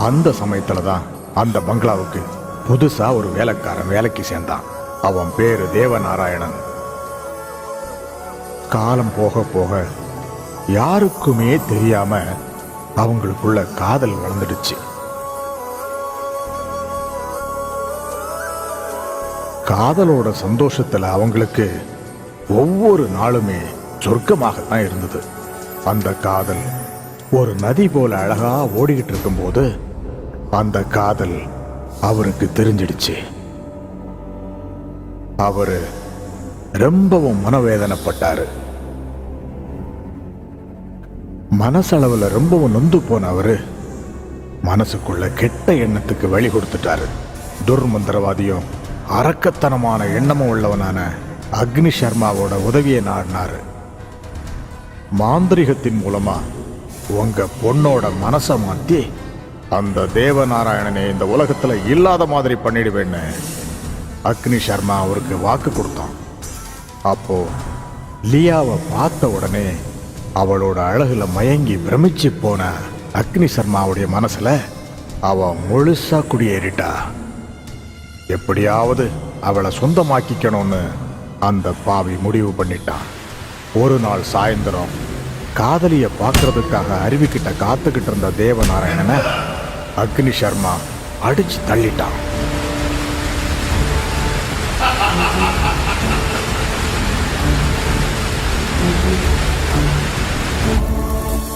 அந்த சமயத்துல தான் அந்த பங்களாவுக்கு புதுசா ஒரு வேலைக்காரன் வேலைக்கு சேர்ந்தான். அவன் பேரு தேவநாராயணன். காலம் போக போக யாருக்குமே தெரியாம அவங்களுக்குள்ள காதல் வளர்ந்துடுச்சு. காதலோட சந்தோஷத்துல அவங்களுக்கு ஒவ்வொரு நாளுமே சொர்க்கமாகத்தான் இருந்தது. அந்த காதல் ஒரு நதி போல அழகா ஓடிக்கிட்டு இருக்கும்போது அந்த காதல் அவருக்கு தெரிஞ்சிடுச்சு. அவரு ரொம்பவும் மனவேதனைப்பட்டாரு. மனசளவுல ரொம்பவும் நொந்து போன அவரு மனசுக்குள்ள கெட்ட எண்ணத்துக்கு வழி கொடுத்துட்டாரு. துர்மந்திரவாதியும் அரக்கத்தனமான எண்ணமும் உள்ளவனான அக்னி சர்மாவோட உதவியை நாடினாரு. மாந்திரிகத்தின் மூலமா உங்க பொண்ணோட மனசை மாத்தி அந்த தேவநாராயணனை இந்த உலகத்துல இல்லாத மாதிரி பண்ணிடுவேன்னு அக்னி சர்மா அவருக்கு வாக்கு கொடுத்தான். அப்போ லியாவை பார்த்த உடனே அவளோட அழகுல மயங்கி பிரமிச்சு போன அக்னி சர்மாவுடைய மனசுல அவ முழுசா குடியேறிட்டா. எப்படியாவது அவளை சொந்தமாக்கிக்கணும்னு அந்த பாவி முடிவு பண்ணிட்டான். ஒரு நாள் சாயந்தரம் காதலிய பார்க்கறதுக்காக அருவிக்கிட்ட காத்துக்கிட்டு இருந்த தேவநாராயணனை அக்னி சர்மா அடிச்சு தள்ளிட்டான்.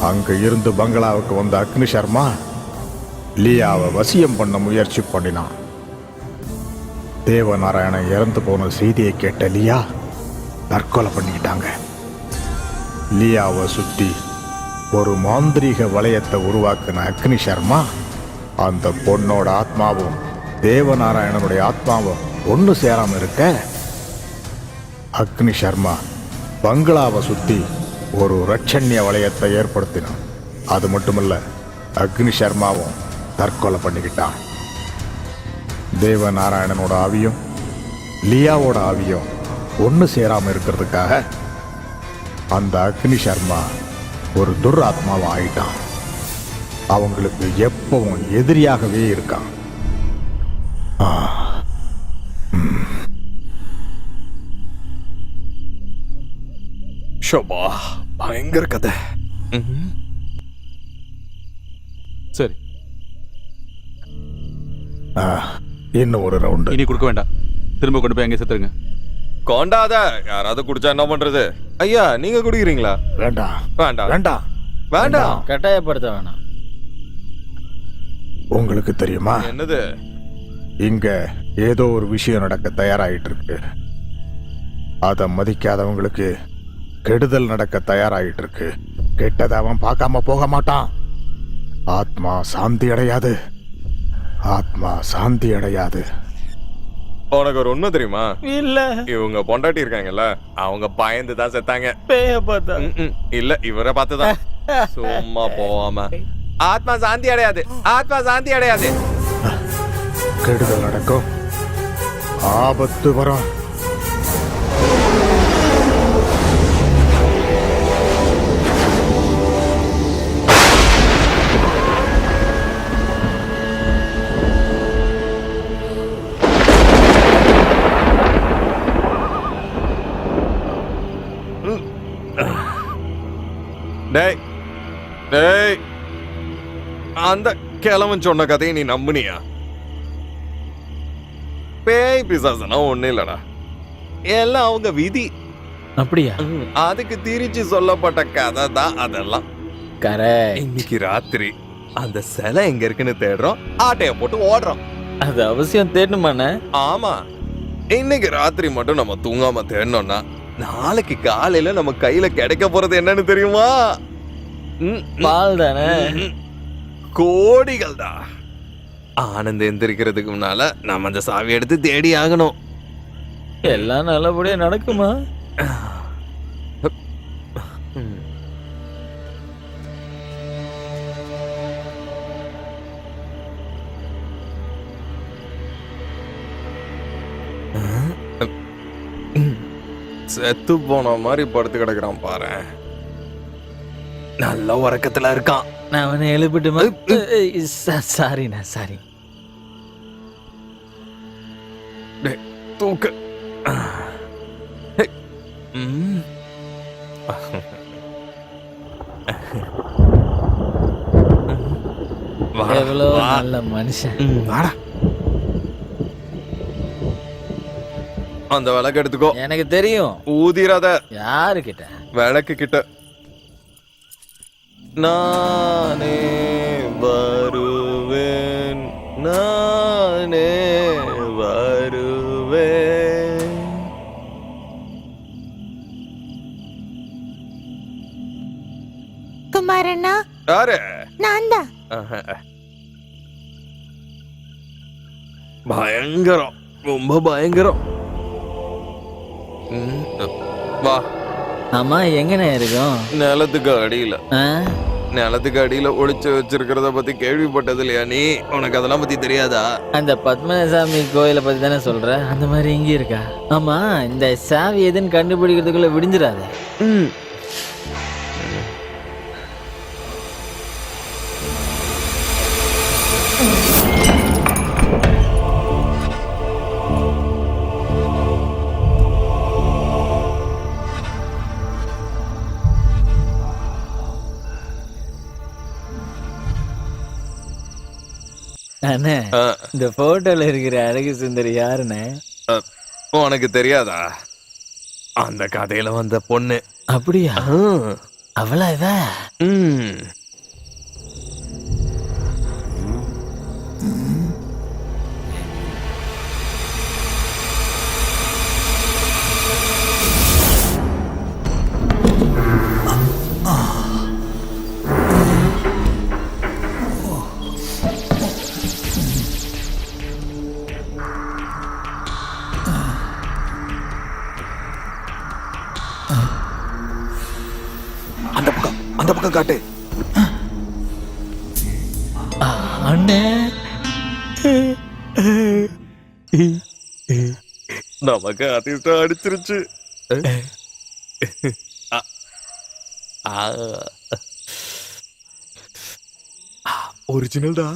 அங்க இருந்து பங்களாவுக்கு வந்த அக்னி சர்மா லியாவை வசியம் பண்ண முயற்சி பண்ணினான். தேவநாராயணன் இறந்து போன செய்தியை கேட்ட லியா தற்கொலை பண்ணிக்கிட்டாங்க. லியாவை சுத்தி ஒரு மாந்திரீக வளையத்தை உருவாக்குன அக்னி சர்மா அந்த பொண்ணோட ஆத்மாவும் தேவநாராயணனுடைய ஆத்மாவும் ஒன்று சேராம இருக்க அக்னி சர்மா பங்களாவை சுத்தி ஒரு ரட்சண்ய வளையத்தை ஏற்படுத்தினான். அது மட்டுமல்ல, அக்னி சர்மாவும் தற்கொலை பண்ணிக்கிட்டான். தேவநாராயணனோட ஆவியும் லியாவோட ஆவியும் ஒன்று சேராம இருக்கிறதுக்காக அந்த அக்னி சர்மா ஒரு துராத்மாவா ஆயிட்டான். அவங்களுக்கு எப்பவும் எதிரியாகவே இருக்கான். ஷோபா, பயங்கர கதை. சரி, இன்னும் ஒரு ரவுண்டு. இனி கொடுக்க வேண்டாம். திரும்ப கொண்டு போய் அங்கே செத்துருங்க. கொண்டாத, யாராவது குடிச்சா என்ன பண்றது? ஐயா, நீங்க குடிக்கிறீங்களா? வேண்டாம் வேண்டாம் வேண்டாம் வேண்டாம். கட்டாயப்படுத்த வேணாம். உங்களுக்கு தெரியுமா, என்னது? இங்க ஏதோ ஒரு விஷயம் நடக்க தயாராயிட்டு இருக்கு. அதை மதிக்காதவங்களுக்கு கெடுதல் நடக்க தயாராயிட்டு இருக்கு. கெட்டதை அவன் பார்க்காம போக மாட்டான். ஆத்மா சாந்தி அடையாது. ஆத்மா சாந்தி அடையாது. உனக்கு ஒரு உண்மை தெரியுமா? இல்ல, இவங்க பொண்டாட்டி இருக்காங்கல்ல, அவங்க பயந்து தான் செத்தாங்க. பேய பார்த்தா. இல்ல, இவரை பார்த்துதான். சும்மா போவாம. ஆத்மா சாந்தி அடையாது. ஆத்மா சாந்தி அடையாது. கெடுதல் நடக்கும், ஆபத்து வரும். டேய் டேய், அந்த கிழவன் சொன்ன கதையை நீ நம்புனியா? பேய் பிசாசனா ஒண்ணு இல்லடா, எல்லாம் அவங்க விதி. அப்படியா? அதுக்கு திரிச்சு சொல்லப்பட்ட கதை தான் அதெல்லாம். கரெக்ட். இன்னைக்கு ராத்திரி அந்த சிலை எங்க இருக்குன்னு தேடுறோம், ஆட்டைய போட்டு ஓடுறோம். அது அவசியம் தேடணுமாண்ணே? ஆமா, இன்னைக்கு ராத்திரி மட்டும் நம்ம தூங்காம தேடணும்னா நாளைக்கு காலையில நம்ம கையில கிடைக்க போறது என்னன்னு தெரியுமா? பால் தானே? கோடிகள் தான். ஆனந்த் எந்திரிக்கிறதுக்கு முன்னால நம்ம அந்த சாவி எடுத்து தேடி ஆகணும். எல்லாம் நல்லபடியா நடக்குமா? செத்து போன மாதிரி படுத்து கிடக்குறான் பாரு. நல்ல உறக்கத்துல இருக்கான். நான் அவனை எழுப்பிட்டுமா? சாரிண்ணா, சாரி. தூக்கு. எவ்வளோ நல்ல மனுஷன். வாடா, அந்த விளக்கு எடுத்துக்கோ. எனக்கு தெரியும். ஊதிராத. யாரு கிட்ட? விளக்கு கிட்ட நானே வருவேன், நானே வருவேன். குமாரண்ணா, யாரு? நான் தான். பயங்கரம், ரொம்ப பயங்கரம். வா. அம்மா எங்கண்ணே இருக்கும்? நிலத்துக்கு அடியில. ஆ? நிலத்துக்கு அடியில ஒளிச்சு வச்சிருக்கிறத பத்தி கேள்விப்பட்டது இல்லையா நீ? உனக்கு அதெல்லாம் பத்தி தெரியாதா? அந்த பத்மநாசாமி கோயிலை பத்தி தானே சொல்ற? அந்த மாதிரி இங்க இருக்கா? ஆமா, இந்த சாவி எதுன்னு கண்டுபிடிக்கிறதுக்குள்ள விடிஞ்சிடாதே. அண்ணே, இந்த போட்டோல இருக்கிற அழகு சுந்தரி யாருண்ணே? உனக்கு தெரியாதா? அந்த கதையில வந்த பொண்ணு. அப்படியா? அவ்வளவுதா? அந்த பக்கம் காட்டு. அண்ணே, நமக்கு அதிர்ஷ்டம் அடிச்சிருச்சு. ஒரிஜினல்டா.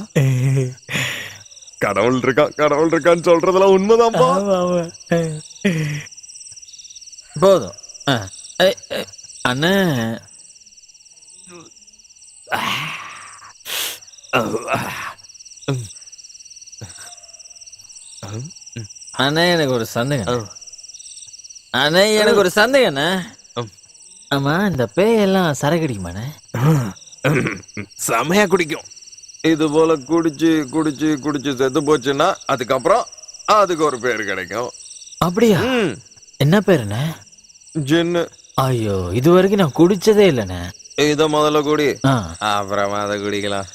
கடவுள் இருக்கான், கடவுள் இருக்கான்னு சொல்றதெல்லாம் உண்மைதான்ப்பா. போதும். அண்ணே, அண்ணே எனக்கு ஒரு சந்தேகம். அண்ணே எனக்கு ஒரு சந்தேகண்ணே. ஆமா, இந்த பேயெல்லாம் சரக்கு அடிக்குமாண்ணே? செமையா குடிக்கும். இது போல குடிச்சு குடிச்சு குடிச்சு செத்து போச்சுன்னா அதுக்கப்புறம் அதுக்கு ஒரு பேர் கிடைக்கும். அப்படியா? என்ன பேருண்ணே? ஜின்னு. ஐயோ, இது வரைக்கும் நான் குடிச்சதே இல்லைண்ணே. இத முதல்ல குடி, ஆ. அப்புறமா அதை குடிக்கலாம்.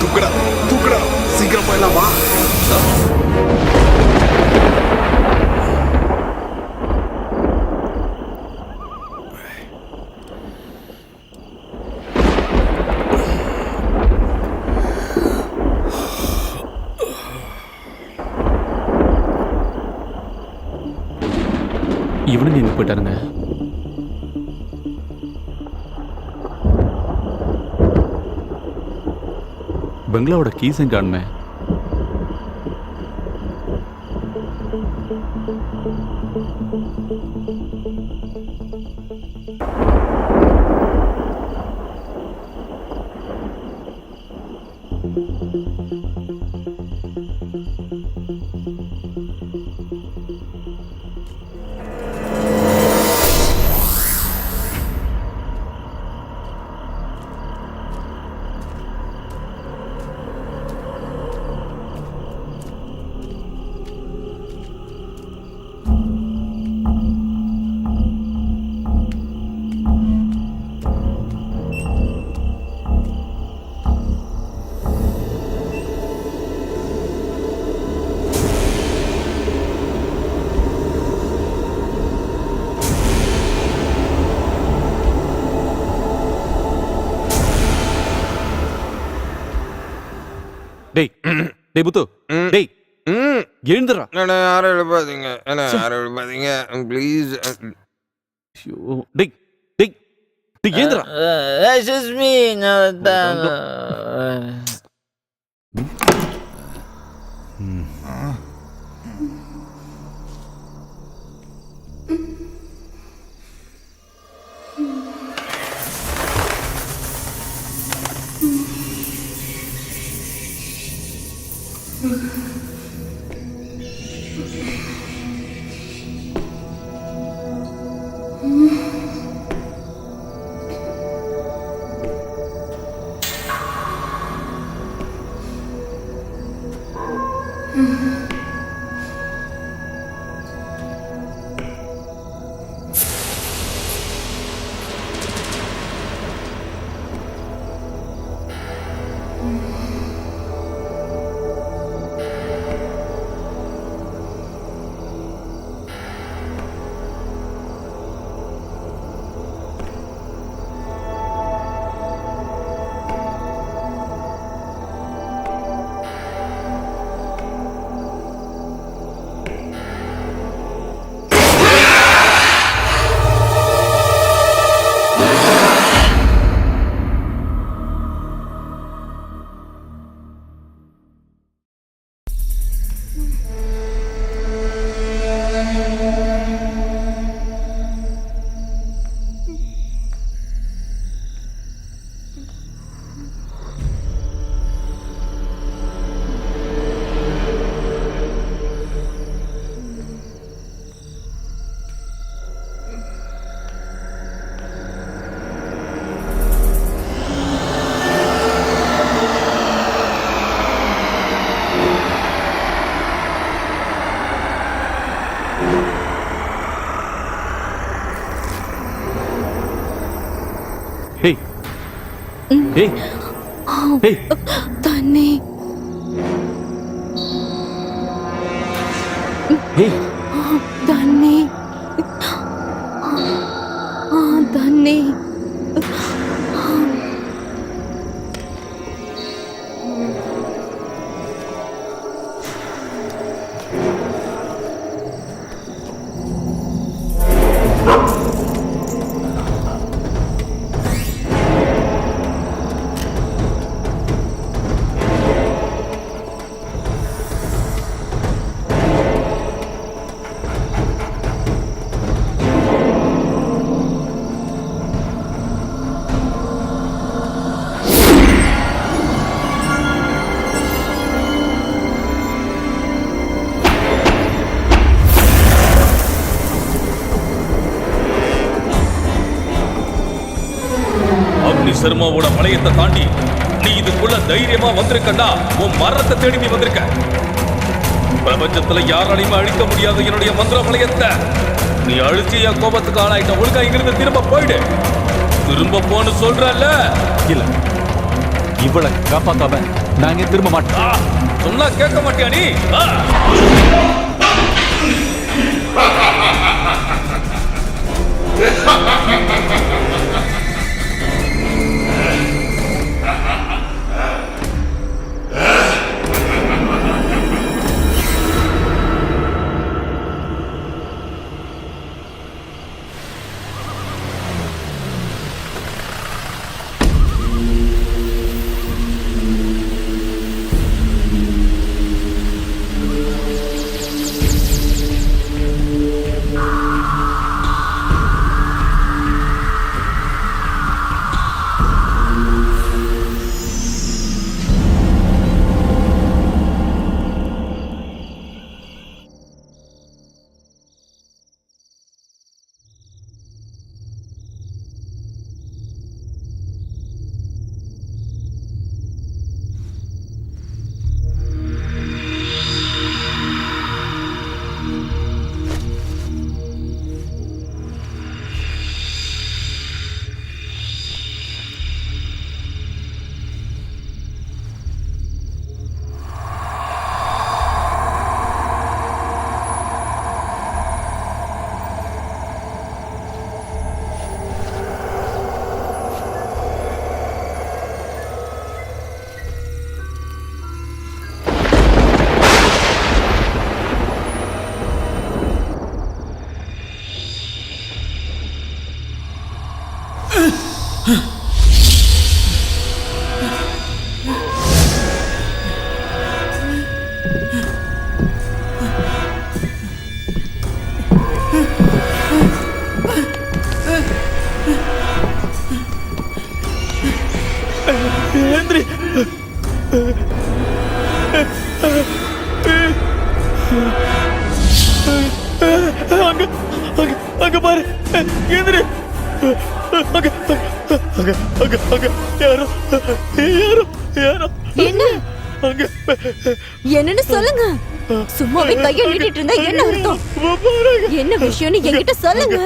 தூக்குடா தூக்குடா, சீக்கிரம் போயிடலாம் வா. இவனுங்க எங்க போயிட்டாருங்க? பெங்களாவோட கீஸும் காணுமே. டேய் டேய் புத்து, டேய் எழுந்துடா. என்ன யாரும் எழுப்பாதீங்க, என்ன யாரும் எழுப்பாதீங்க ப்ளீஸ். டேய் டேய் டேய் எழுந்துடா. Excuse me, ஏய் ஏய் ஏய் தண்ணி ஏய் தண்ணி தண்ணி அக்னி சர்மாவோட வளையத்தை தாண்டி நீ இதுக்குள்ள தைரியமா வந்திருக்கண்டா உன் மரணத்தை தேடி நீ வந்திருக்க. பிரபஞ்சத்துல யாராலையுமே அழிக்க முடியாத என்னுடைய மந்திர வளையத்தை நீ அழிச்சு என் கோபத்துக்கு ஆளாயிட்ட. ஒழுங்கா இங்கிருந்து திரும்ப போயிடு. திரும்ப போன்னு சொல்றல்ல. இல்ல, இவளை காப்பாத்தாம நாங்க திரும்ப மாட்டோம். சொன்னா கேட்க மாட்டியா நீ? அங்க பாரு, எந்திரி. அங்க அங்க அங்க அங்க யாரோ யாரோ யாரோ என்ன அங்க என்னன்னு சொல்லுங்க. சும்மாவே கையை நீட்டிட்டு இருந்தா என்ன அர்த்தம்? என்ன விஷயம்னு என்கிட்ட சொல்லுங்க.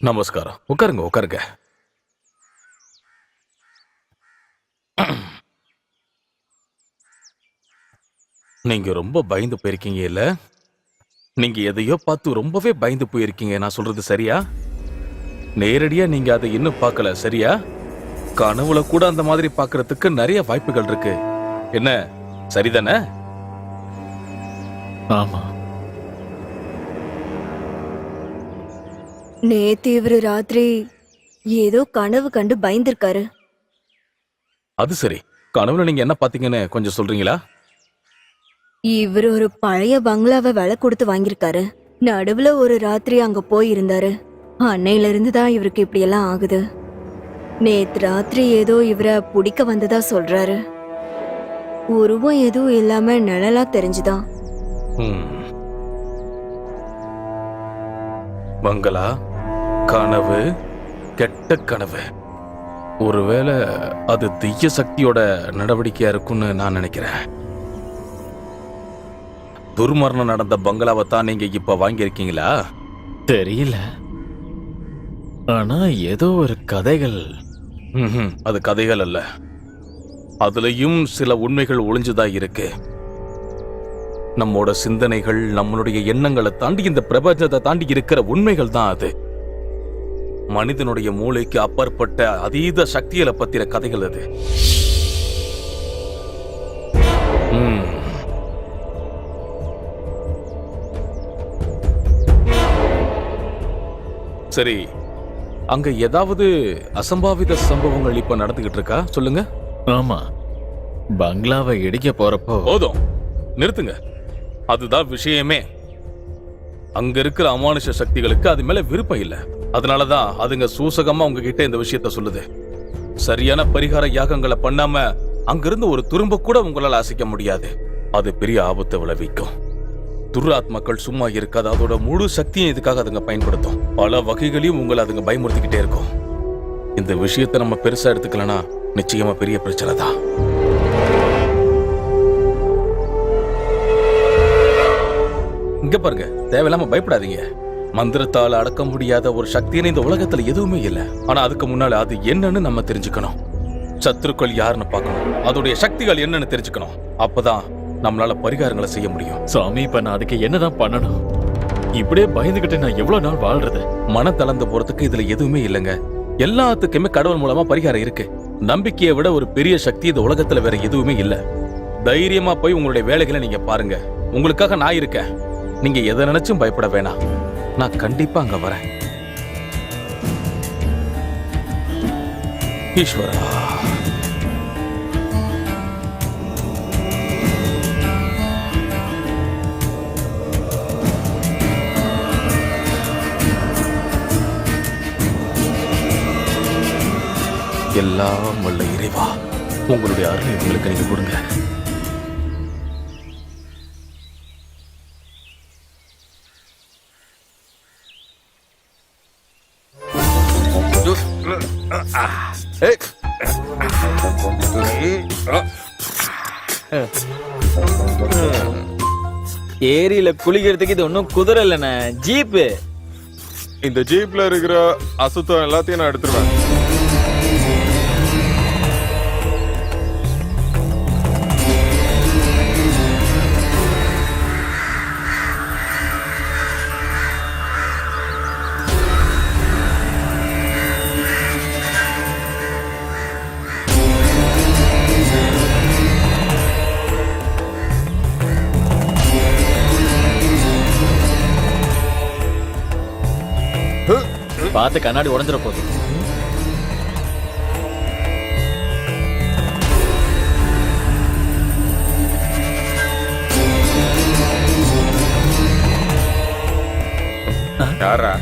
நமஸ்காரம். உட்காருங்க உட்காருங்க. நீங்க ரொம்ப பயந்து போயிருக்கீங்க இல்ல? நீங்க எதையோ பார்த்து ரொம்பவே பயந்து போயிருக்கீங்க. நான் சொல்றது சரியா? நேரடியா நீங்க அதை இன்னும் பார்க்கல, சரியா? கனவுல கூட அந்த மாதிரி பார்க்கிறதுக்கு நிறைய வாய்ப்புகள் இருக்கு. என்ன, சரிதானே? ஆமா. நேத்து இவரு ராத்திரி ஏதோ கனவு கண்டு பயந்திருக்காரு. அது சரி. கனவுல நீங்க என்ன பாத்தீங்கன்னு கொஞ்சம் சொல்றீங்களா? இவரு ஒரு பழைய பங்களாவை விலை கொடுத்து வாங்கியிருக்காரு. நடுவுல ஒரு ராத்திரி அங்க போயிருந்தாரு. அன்னையில இருந்து தான் இவருக்கு இப்படி எல்லாம் ஆகுது. நேத்து ராத்திரி ஏதோ இவரை பிடிக்க வந்ததா சொல்றாரு. உருவம் எதுவும் இல்லாம நிழலா தெரிஞ்சுதான். பங்களா, கனவு, கெட்ட கனவு. ஒருவேளை அது தீய சக்தியோட நடவடிக்கையா இருக்கும்னு நான் நினைக்கிறேன். துர்மரணம் நடந்த பங்களாவை தான் நீங்க இப்ப வாங்கியிருக்கீங்களா? தெரியல. ஆனா ஏதோ ஒரு கதைகள். அது கதைகள் அல்ல, அதுலயும் சில உண்மைகள் ஒளிஞ்சுதான் இருக்கு. நம்மோட சிந்தனைகள், நம்மளுடைய எண்ணங்களை தாண்டி இந்த பிரபஞ்சத்தை தாண்டி இருக்கிற உண்மைகள் தான் அது. மனிதனுடைய மூளைக்கு அப்பாற்பட்ட அதீத சக்திகளை பத்தின கதைகள் அது. சரி, அங்க ஏதாவது அசம்பாவித சம்பவங்கள் இப்ப நடந்துகிட்டு இருக்கா? சொல்லுங்க. ஆமா, பங்களாவை இடிக்க போறப்போ. போதும், நிறுத்துங்க. அதுதான் விஷயமே. அங்க இருக்கிற அமானுஷ சக்திகளுக்கு அது மேல விருப்பம் இல்ல. அதனாலதான் அதுங்க சூசகமா உங்ககிட்ட இந்த விஷயத்த சொல்லுது. சரியான பரிகார யாகங்களை பண்ணாம அங்கிருந்து ஒரு துரும்ப கூட உங்களால அசைக்க முடியாது. அது பெரிய ஆபத்தை விளைவிக்கும். துராத்மாக்கள் சும்மா இருக்காது. அதோட முழு சக்தியும் இதுக்காக அதுங்க பயன்படுத்தும். பல வகைகளையும் உங்களை அதுங்க பயமுறுத்திக்கிட்டே இருக்கும். இந்த விஷயத்தை நம்ம பெருசா எடுத்துக்கலனா நிச்சயமா பெரிய பிரச்சனை தான். இங்க பாருங்க, தேவையில்லாம பயப்படாதீங்க. மந்திரத்தால அடக்க முடியாத ஒரு சக்தின்னு இந்த உலகத்துல எதுவுமே இல்ல. ஆனா அதுக்கு முன்னால அது என்னன்னு நம்ம தெரிஞ்சுக்கணும். சத்துருக்கள் யாருன்னு பார்க்கணும், அதோடைய சக்திகள் என்னன்னு தெரிஞ்சுக்கணும். அப்பதான் நம்மளால பரிகாரங்களை செய்ய முடியும். சாமி, இப்ப நான் அதுக்கு என்னதான் பண்ணணும்? இப்படியே பயந்துகிட்டு நான் எவ்வளவு நாள் வாழ்றது? மன தளர்ந்து போறதுக்கு இதுல எதுவுமே இல்லைங்க. எல்லாத்துக்குமே கடவுள் மூலமா பரிகாரம் இருக்கு. நம்பிக்கையை விட ஒரு பெரிய சக்தி இந்த உலகத்துல வேற எதுவுமே இல்ல. தைரியமா போய் உங்களுடைய வேலைகளை நீங்க பாருங்க. உங்களுக்காக நான் இருக்கேன். நீங்க எதை நினைச்சும் பயப்பட வேணாம். நான் கண்டிப்பா அங்க வரேன். ஈஸ்வரா, எல்லாம் வல்ல இறைவா, உங்களுடைய அருளை உங்களுக்கு நீங்க கொடுங்க. ஏரியில குளிக்கிறதுக்கு இது ஒன்னும் குதிரை இல்லைண்ணே, ஜீப்பு. இந்த ஜீப்ல இருக்கிற அசுத்தம் எல்லாத்தையும் நான் எடுத்துருவேன். பார்த்து கண்ணாடி உடஞ்சிட போகுது. யாரா?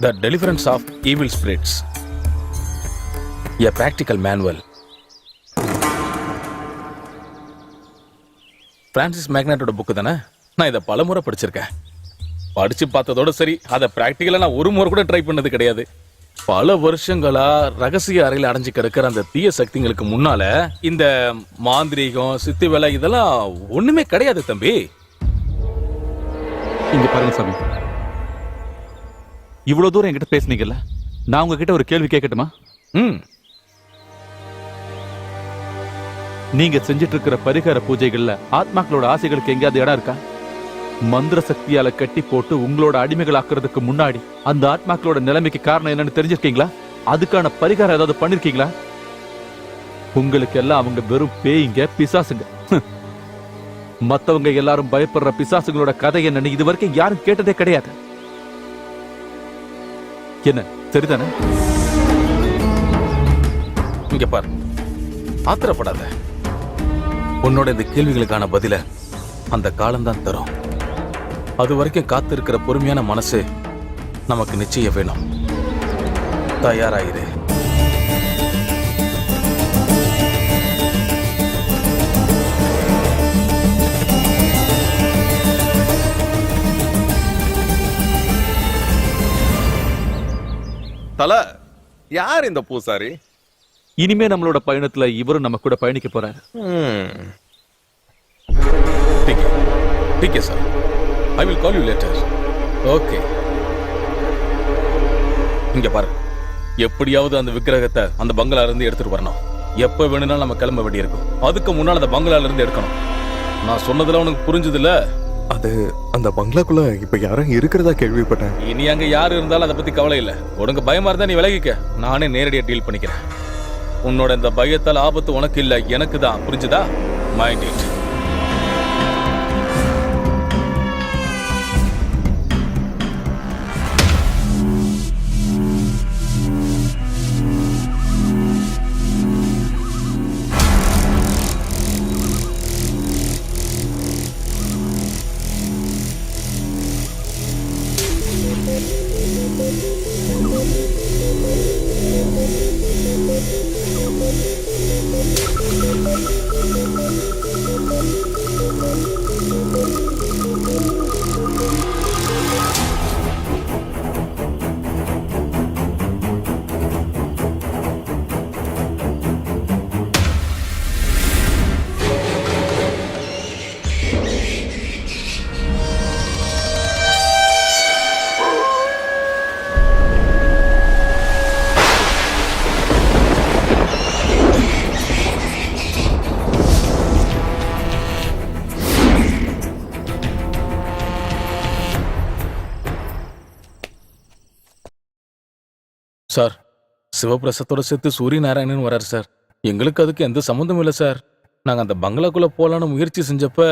The Deliverance of Evil Spirits, a practical manual. Francis மேக்னாட்டோட புக்கு தானே? நான் இதை பலமுறை படிச்சிருக்கேன். படிச்சு பார்த்ததோட சரி, அதை பிராக்டிக்கலா நான் ஒரு முறை கூட ட்ரை பண்ணது கிடையாது. பல வருஷங்களா ரகசிய அறையில் அடைஞ்சு கிடக்கிற அந்த தீய சக்திங்களுக்கு முன்னால இந்த மாந்திரீகம், சித்தி வேலை இதெல்லாம் ஒண்ணுமே கிடையாது தம்பி. இங்க பாருங்க சாமி, இவ்வளவு தூரம் என்கிட்ட பேசுனீங்கல்ல, நான் உங்ககிட்ட ஒரு கேள்வி கேட்கட்டுமா? நீங்க செஞ்சிட்டு இருக்கிற பரிகார பூஜைகள்ல ஆத்மாக்களோட ஆசைகளுக்கு எங்கேயாவது இடம் இருக்கா? மந்திர சக்தியால கட்டி போட்டு உங்களோட அடிமைகள் ஆக்குறதுக்கு முன்னாடி அந்த ஆத்மாக்களோட நிலைமைக்கு காரணம் என்னன்னு தெரிஞ்சிருக்கீங்களா? அதுக்கான பரிகாரம் ஏதாவது பண்ணிருக்கீங்களா? உங்களுக்கு எல்லாம் அவங்க வெறும் பேய்ங்க, பிசாசுங்க. மத்தவங்க எல்லாரும் பயப்படுற பிசாசுங்களோட கதை என்னன்னு இது வரைக்கும் யாரும் கேட்டதே கிடையாது. என்ன சரிதானே? இங்க பாரு, ஆத்திரப்படாத. உன்னோட இந்த கேள்விகளுக்கான பதில அந்த காலம்தான் தரும். அது வரைக்கும் காத்து இருக்கிற பொறுமையான மனசு நமக்கு நிச்சயம் வேணும். தயாராயிரு. தல, யார் இந்த பூசாரி? இனிமே நம்மளோட பயணத்துல இவரும் நம்ம கூட பயணிக்க போறாரு. ठीक है sir, I will call you later. Okay. இங்க பாரு, எப்படியாவது அந்த விக்கிரகத்தை அந்த பங்களால இருந்து எடுத்துட்டு வரணும். எப்ப வேணும்னாலும் நம்ம கிளம்ப வேண்டி இருக்கும். அதுக்கு முன்னால அந்த பங்களால இருந்து எடுக்கணும். நான் சொன்னதுல உனக்கு புரிஞ்சதுல? அது அந்த பங்களாக்குள்ள இப்ப யாரும் இருக்கிறதா கேள்விப்பட்டேன். இனி அங்க யாரு இருந்தாலும் அதை பத்தி கவலை இல்ல. உனக்கு பயமா இருந்தா நீ விலகிக்க, நானே நேரடியா டீல் பண்ணிக்கிறேன். உன்னோட இந்த பயத்தால் ஆபத்து உனக்கு இல்ல, எனக்கு தான். புரிஞ்சுதா? Mind it. சார், சிவபிரசத்தோட சேர்த்து சூரியநாராயணன் வராரு சார். எங்களுக்கு அதுக்கு எந்த சம்மந்தமும் இல்லை சார். நாங்கள் அந்த பங்களாக்குள்ள போலான்னு முயற்சி செஞ்சப்ப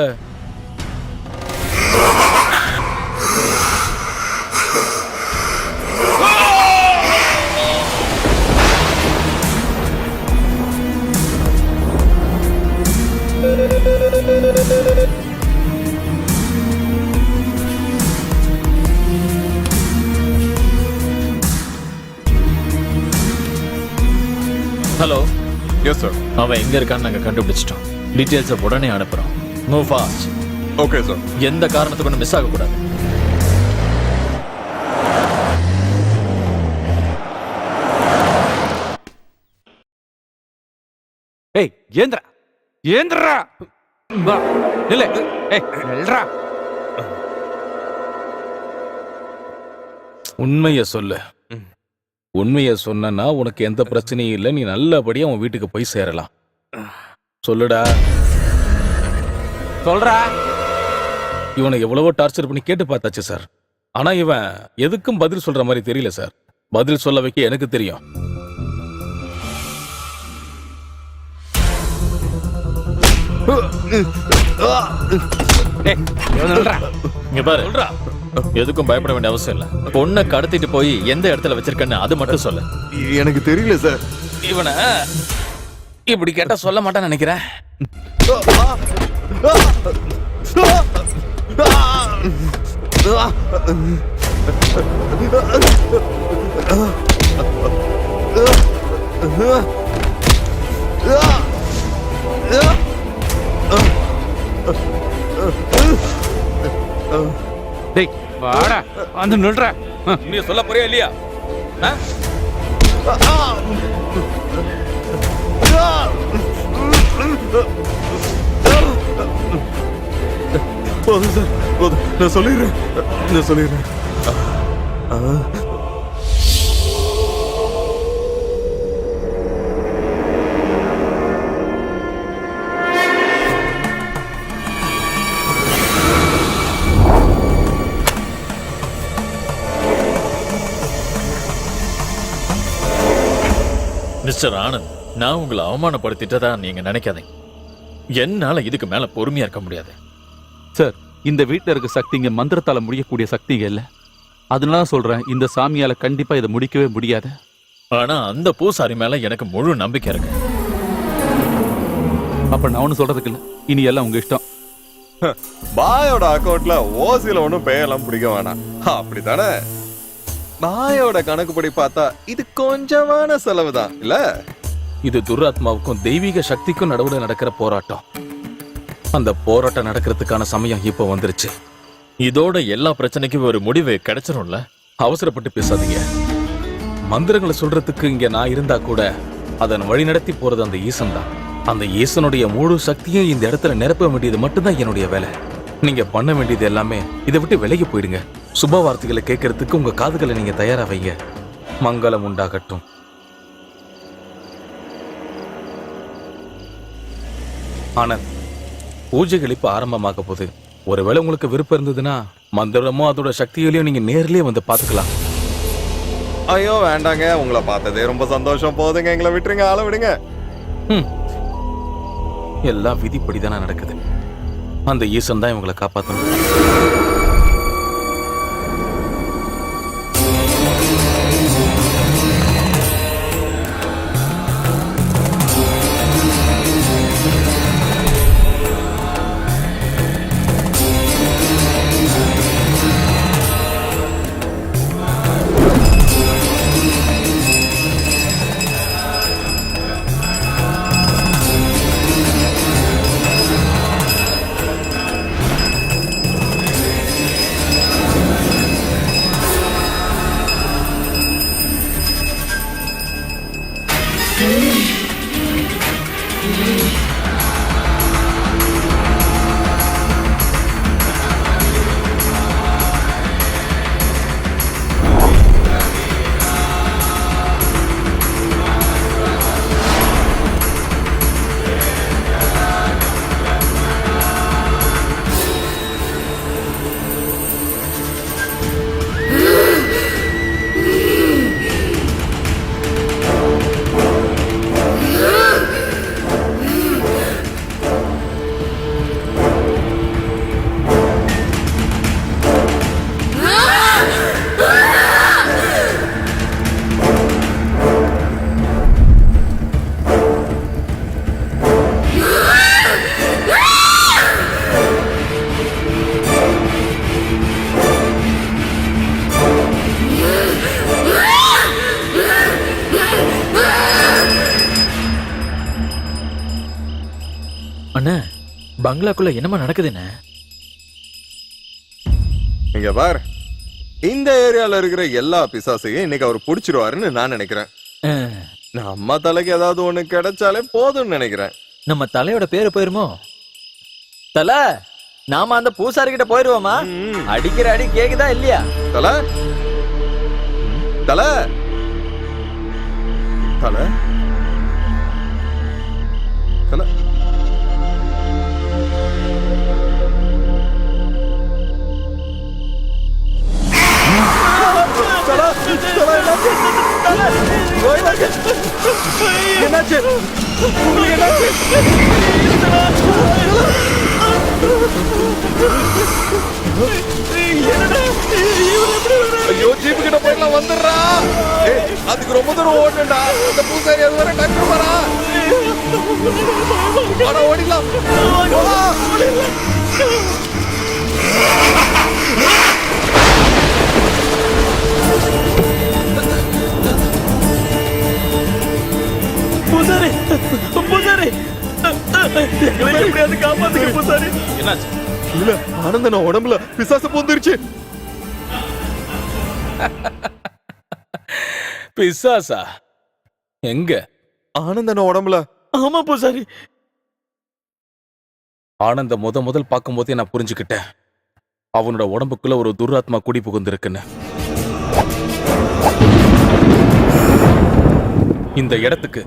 ஹலோ. Yes sir. அவன் எங்க இருக்கான்னு நாங்க கண்டுபிடிச்சிட்டோம். டீடைல்ஸை உடனே அனுப்புறோம். Move fast. Okay sir. எந்த காரணத்துக்கு ஒன்று மிஸ் ஆகக்கூடாது. ஏய், ஏந்திரா ஏந்திரா, வா இல்ல. ஏய், நில்றா. உண்மையை சொல்லு. உண்மையை சொன்னா உனக்கு எந்த பிரச்சனையும் இல்லை. நீ நல்லபடியா உன் வீட்டுக்கு போய் சேரலாம். சொல்லுடா. சொல்றா. இவனை எவ்வளவோ டார்ச்சர் பண்ணி கேட்டு பார்த்தாச்சு சார். ஆனா இவன் எதுக்கும் பதில் சொல்ற மாதிரி தெரியல சார். பதில் சொல்ல வைக்க எனக்கு தெரியும். இங்க பாரு, எதுக்கும் பயப்பட வேண்டிய அவசியம் இல்ல. பொண்ணை கடத்திட்டு போய் எந்த இடத்துல வச்சிருக்கன்னு அது மட்டும் சொல்லு. எனக்கு தெரியல சார். இவனை இப்படி கேட்டா சொல்ல மாட்டான்னு நினைக்கிறேன். டேய் வாடா வந்து நில்ற. நீ சொல்ல போறியா இல்லையா? ஆ? போதும் சார், போதும். நான் சொல்லிடுறேன். மிஸ்டர் ஆனந்த், நான் உங்களை அவமானப்படுத்திட்டதா நீங்க நினைக்காதீங்க. என்னால இதுக்கு மேல பொறுமையா இருக்க முடியாது. சார், இந்த வீட்டில் இருக்க சக்திங்க மந்திரத்தால முடியக்கூடிய சக்திங்க இல்ல. அதனால சொல்றேன், இந்த சாமியால கண்டிப்பா இதை முடிக்கவே முடியாது. ஆனா அந்த பூசாரி மேல எனக்கு முழு நம்பிக்கை இருக்கு. அப்ப நான் ஒண்ணு சொல்றதுக்கு இல்ல, இனி எல்லாம் உங்க இஷ்டம். பாயோட அக்கௌண்ட்ல ஓசில ஒண்ணும் பேயெல்லாம் பிடிக்க வேணாம், அப்படித்தானே? பாயோட கணக்குப்படி பார்த்தா இது கொஞ்சமான செலவு தான் இல்ல? இது துராத்மாவுக்கும் தெய்வீக சக்திக்கும் நடுவுல நடக்கிற போராட்டம். அந்த போராட்டம் நடக்கிறதுக்கான சமயம் இப்போ வந்துருச்சு. இதோட எல்லா பிரச்சனைக்கும் ஒரு முடிவு கிடைச்சிரும்ல. அவசரப்பட்டு பேசாதீங்க. மந்திரங்களை சொல்றதுக்கு இங்க நான் இருந்தா கூட அதன் வழி நடத்தி போறது அந்த ஈசன் தான். அந்த ஈசனுடைய முழு சக்தியும் இந்த இடத்துல நிரப்ப வேண்டியது மட்டும்தான் என்னுடைய வேலை. நீங்க பண்ண வேண்டியது எல்லாமே இதை விட்டு விலகி போயிடுங்க. சுப வார்த்தைகளை கேட்கறதுக்கு உங்க காதுகளை நீங்க தயாரா வைங்க. மங்களம் உண்டாகட்டும். ஆனந்த், பூஜைகள் இப்ப ஆரம்பமாக போகுது. ஒருவேளை உங்களுக்கு விருப்பம் இருந்ததுன்னா மந்திரமோ அதோட சக்திகளையும் நீங்க நேர்லயே வந்து பாத்துக்கலாம். ஐயோ வேண்டாங்க, உங்களை பார்த்ததே ரொம்ப சந்தோஷம். போதுங்க, எங்களை விட்டுருங்க, ஆள விடுங்க. எல்லாம் விதிப்படிதானே நடக்குது. அந்த ஈசன் தான் இவங்களை காப்பாற்றணும். அண்ணா, பங்களாக்குள்ள என்னமா நடக்குதுண்ணே? இங்க பார், இந்த ஏரியால இருக்கிற எல்லா பிசாசையும் இன்னைக்கு அவர் புடிச்சிருவாருன்னு நான் நினைக்கிறேன். நம்ம தலைக்கு ஏதாவது ஒண்ணு கிடைச்சாலே போதும்னு நினைக்கிறேன். நம்ம தலையோட பேரு போயிருமோ? தலை, நாம அந்த பூசாரி கிட்ட போயிருவோமா? அடிக்கிற அடி கேக்குதா இல்லையா? தல தல தல தல என்னாச்சு? ஐயோ, ஜீப்பு கிட்ட போயிடலாம், வந்துடுறா. அதுக்கு ரொம்ப தூரம் ஓடுண்டா. அந்த பூசாரி அது வரை டக்கு வரா. ஓடிடலாம். எங்களை எப்படியாவது காப்பாத்துங்க பூசாரி. என்னாச்சு? இல்ல ஆனந்தன உடம்புல பிசாசு பூந்துருச்சு. பிசாசா? எங்க? ஆனந்தன உடம்புல. ஆமா பூசாரி. ஆனந்த முதல் பார்க்கும்போதே நான் புரிஞ்சுக்கிட்டேன் அவனோட உடம்புக்குள்ள ஒரு துராத்மா குடி புகுந்திருக்குன்னு. இந்த இடத்துக்கு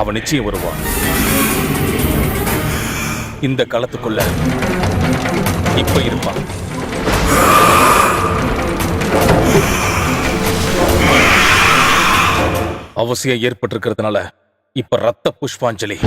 அவன் நிச்சயம் வருவான். இந்த களத்துக்குள்ள இப்ப இருப்பான். அவசியம் ஏற்பட்டிருக்கிறதுனால இப்ப ரத்த புஷ்பாஞ்சலி.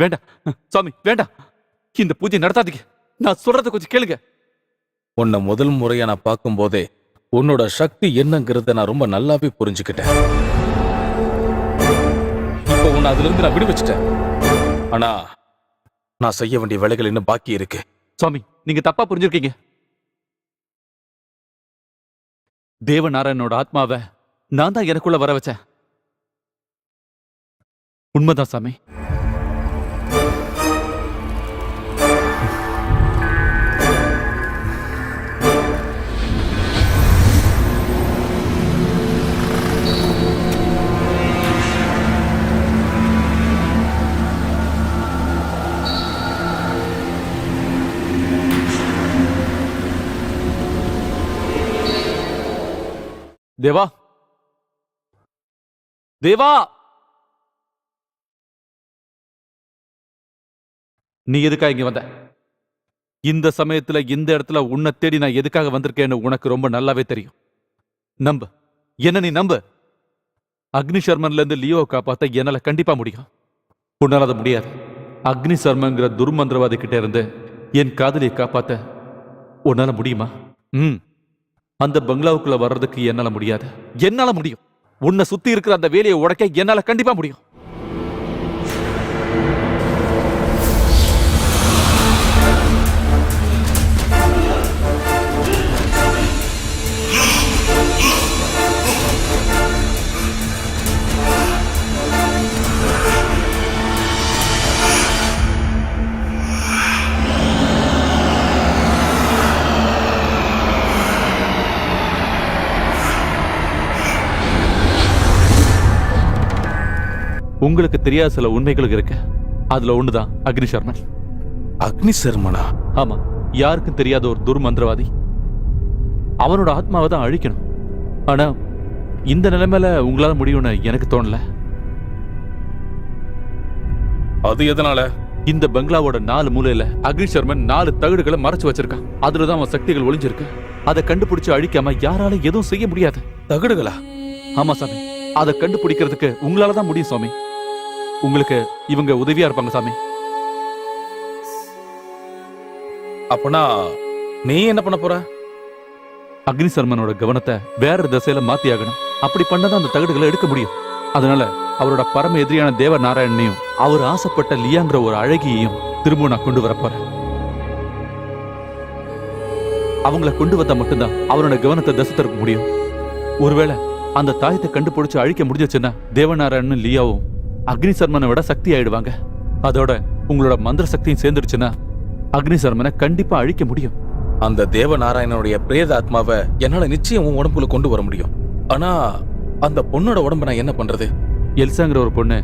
வேண்டாம் சாமி, வேண்டாம். இந்த பூஜை நடத்தாதீங்க. நான் சொல்றத கொஞ்சம் கேளுங்க. உன்னை முதல் முறையா நான் பார்க்கும்போதே உன்னோட சக்தி என்னங்கிறத நான் ரொம்ப நல்லாவே புரிஞ்சுக்கிட்டேன். இப்போ உன்னை அதுல இருந்து நான் விடுவிச்சிட்டேன். ஆனா நான் செய்ய வேண்டிய வேலைகள் இன்னும் பாக்கி இருக்கு. சாமி, நீங்க தப்பா புரிஞ்சிருக்கீங்க. தேவநாராயணனோட ஆத்மாவை நான் தான் எனக்குள்ள வர வச்சேன். உண்மைதான் சாமி. தேவா, தேவா, நீ எதுக்காக இங்க வந்த? இந்த சமயத்துல இந்த இடத்துல உன்னை தேடி நான் எதுக்காக வந்திருக்கேன்னு உனக்கு ரொம்ப நல்லாவே தெரியும். நம்பு, என்ன நீ நம்பு. அக்னி சர்மன்ல இருந்து லியோவை காப்பாத்த என்னால கண்டிப்பா முடியும். உன்னால அது முடியாது. அக்னி சர்மங்கிற துர்மந்திரவாதி கிட்ட இருந்து என் காதலியை காப்பாத்த உன்னால முடியுமா? அந்த பங்களாவுக்குள்ள வர்றதுக்கு என்னால முடியாது. என்னால முடியும். உன்னை சுத்தி இருக்கிற அந்த வேலையை உடைக்க என்னால கண்டிப்பா முடியும். உங்களுக்கு தெரியாத சில உண்மைகள் இருக்கு. அதுல ஒண்ணுதான் அக்னி சர்மன். அக்னி சர்மனா? ஆமா, யாருக்கும் தெரியாத ஒரு துர்மந்திரவாதி. அவனோட ஆத்மாவை தான் அழிக்கணும். ஆனா இந்த நிலைமையில உங்களால முடியும்னு எனக்கு தோணல. அது எதனால? இந்த பங்களாவோட 4 மூலையில அக்னி சர்மன் 4 தகடுகளை மறைச்சு வச்சிருக்கான். அதுலதான் அவன் சக்திகள் ஒளிஞ்சிருக்கு. அதை கண்டுபிடிச்சு அழிக்காம யாராலும் எதுவும் செய்ய முடியாது. தகடுகளா? ஆமா சாமி, அதை கண்டுபிடிக்கிறதுக்கு உங்களால தான் முடியும் சாமி. உங்களுக்கு இவங்க உதவியா இருப்பாங்க சாமி. அப்பனா நீ என்ன பண்ண போற? அக்னி சர்மனோட கவனத்தை வேற திசையில மாத்தி ஆகணும். அப்படி பண்ணதான் அந்த தகடுகளை எடுக்க முடியும். அதனால அவரோட பரம எதிரியான தேவ நாராயணனையும் அவர் ஆசைப்பட்ட லியாங்கிற ஒரு அழகியையும் திரும்ப நான் கொண்டு வர போறேன். அவங்கள கொண்டு வந்தா மட்டும்தான் அவரோட கவனத்தை திசை திருப்ப முடியும். ஒருவேளை அந்த தாயத்தை கண்டுபிடிச்சு அழிக்க முடிஞ்சிச்சுன்னா தேவநாராயணனும் லியாவும் அக்னி சர்மனை விட சக்தி ஆயிடுவாங்க. அதோட உங்களோட மந்திர சக்தியும் சேர்ந்துருச்சுன்னா அக்னி சர்மனை கண்டிப்பா அழிக்க முடியும். அந்த தேவநாராயணனுடைய பிரேத ஆத்மாவை என்னால நிச்சயம் உன் உடம்புல கொண்டு வர முடியும். ஆனா அந்த பொண்ணோட உடம்ப நான் என்ன பண்றது? எல்சாங்கிற ஒரு பொண்ணு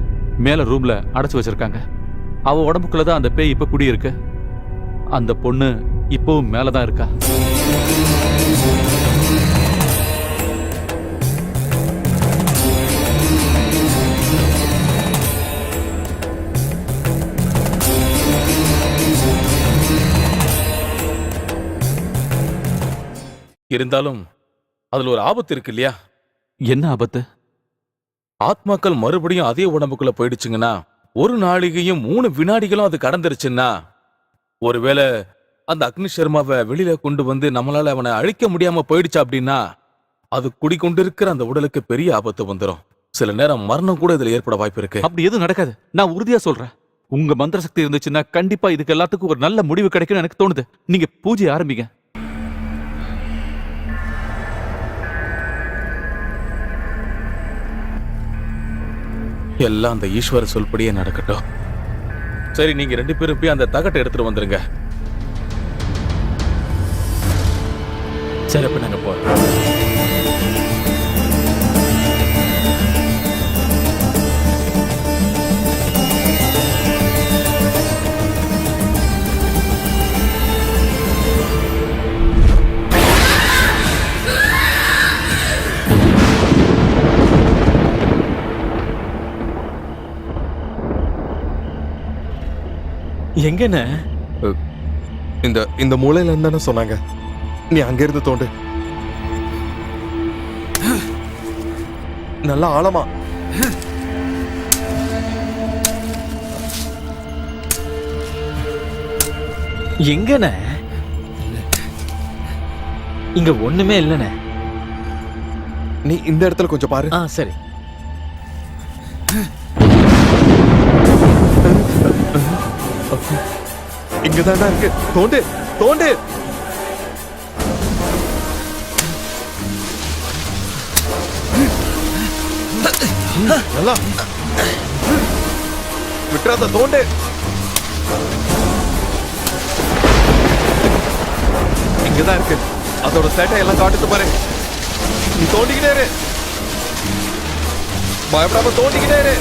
மேல ரூம்ல அடைச்சு வச்சிருக்காங்க. அவ உடம்புக்குள்ளதான் அந்த பேய் இப்ப குடியிருக்கு. அந்த பொண்ணு இப்பவும் மேலதான் இருக்கா. இருந்தாலும் அதுல ஒரு ஆபத்து இருக்கு இல்லையா? என்ன ஆபத்து? ஆத்மாக்கள் மறுபடியும் அதே உடம்புக்குள்ள போயிடுச்சுங்கன்னா, ஒரு நாளிகையும் 3 வினாடிகளும் அது கடந்துருச்சுன்னா, ஒருவேளை அந்த அக்னி சர்மாவை வெளியில கொண்டு வந்து நம்மளால அவனை அழிக்க முடியாம போயிடுச்சு அப்படின்னா, அது குடிக்கொண்டிருக்கிற அந்த உடலுக்கு பெரிய ஆபத்து வந்துடும். சில நேரம் மரணம் கூட இதுல ஏற்பட வாய்ப்பு இருக்கு. அப்படி எதுவும் நடக்காது, நான் உறுதியா சொல்றேன். உங்க மந்திர சக்தி இருந்துச்சுன்னா கண்டிப்பா இதுக்கு எல்லாத்துக்கும் ஒரு நல்ல முடிவு கிடைக்கும்னு எனக்கு தோணுது. நீங்க பூஜை ஆரம்பிங்க. எல்லாம் அந்த ஈஸ்வர சொல்படியே நடக்கட்டும். சரி, நீங்க 2 பேரும் போய் அந்த தகட்டை எடுத்துட்டு வந்துருங்க. சரி, அப்ப நாங்க போறோம். எங்கண்ணே? இந்த மூலையில இருந்தானே சொன்னாங்க. நீ அங்க இருந்து தோண்டு. நல்லா ஆழமா. எங்கண்ணே? இங்க ஒண்ணுமே இல்லண்ணே. நீ இந்த இடத்துல கொஞ்சம் பாரு. சரி. இங்கதான்டா இருக்கு. தோண்டு தோண்டு. நல்லா விட்டுறாத, தோண்டு. இங்கதான் இருக்கு. அதோட சேட்டை எல்லாம் காட்டுது பாரு. நீ தோண்டிக்கிட்டே இரு, பயப்படாம தோண்டிக்கிட்டே இரு.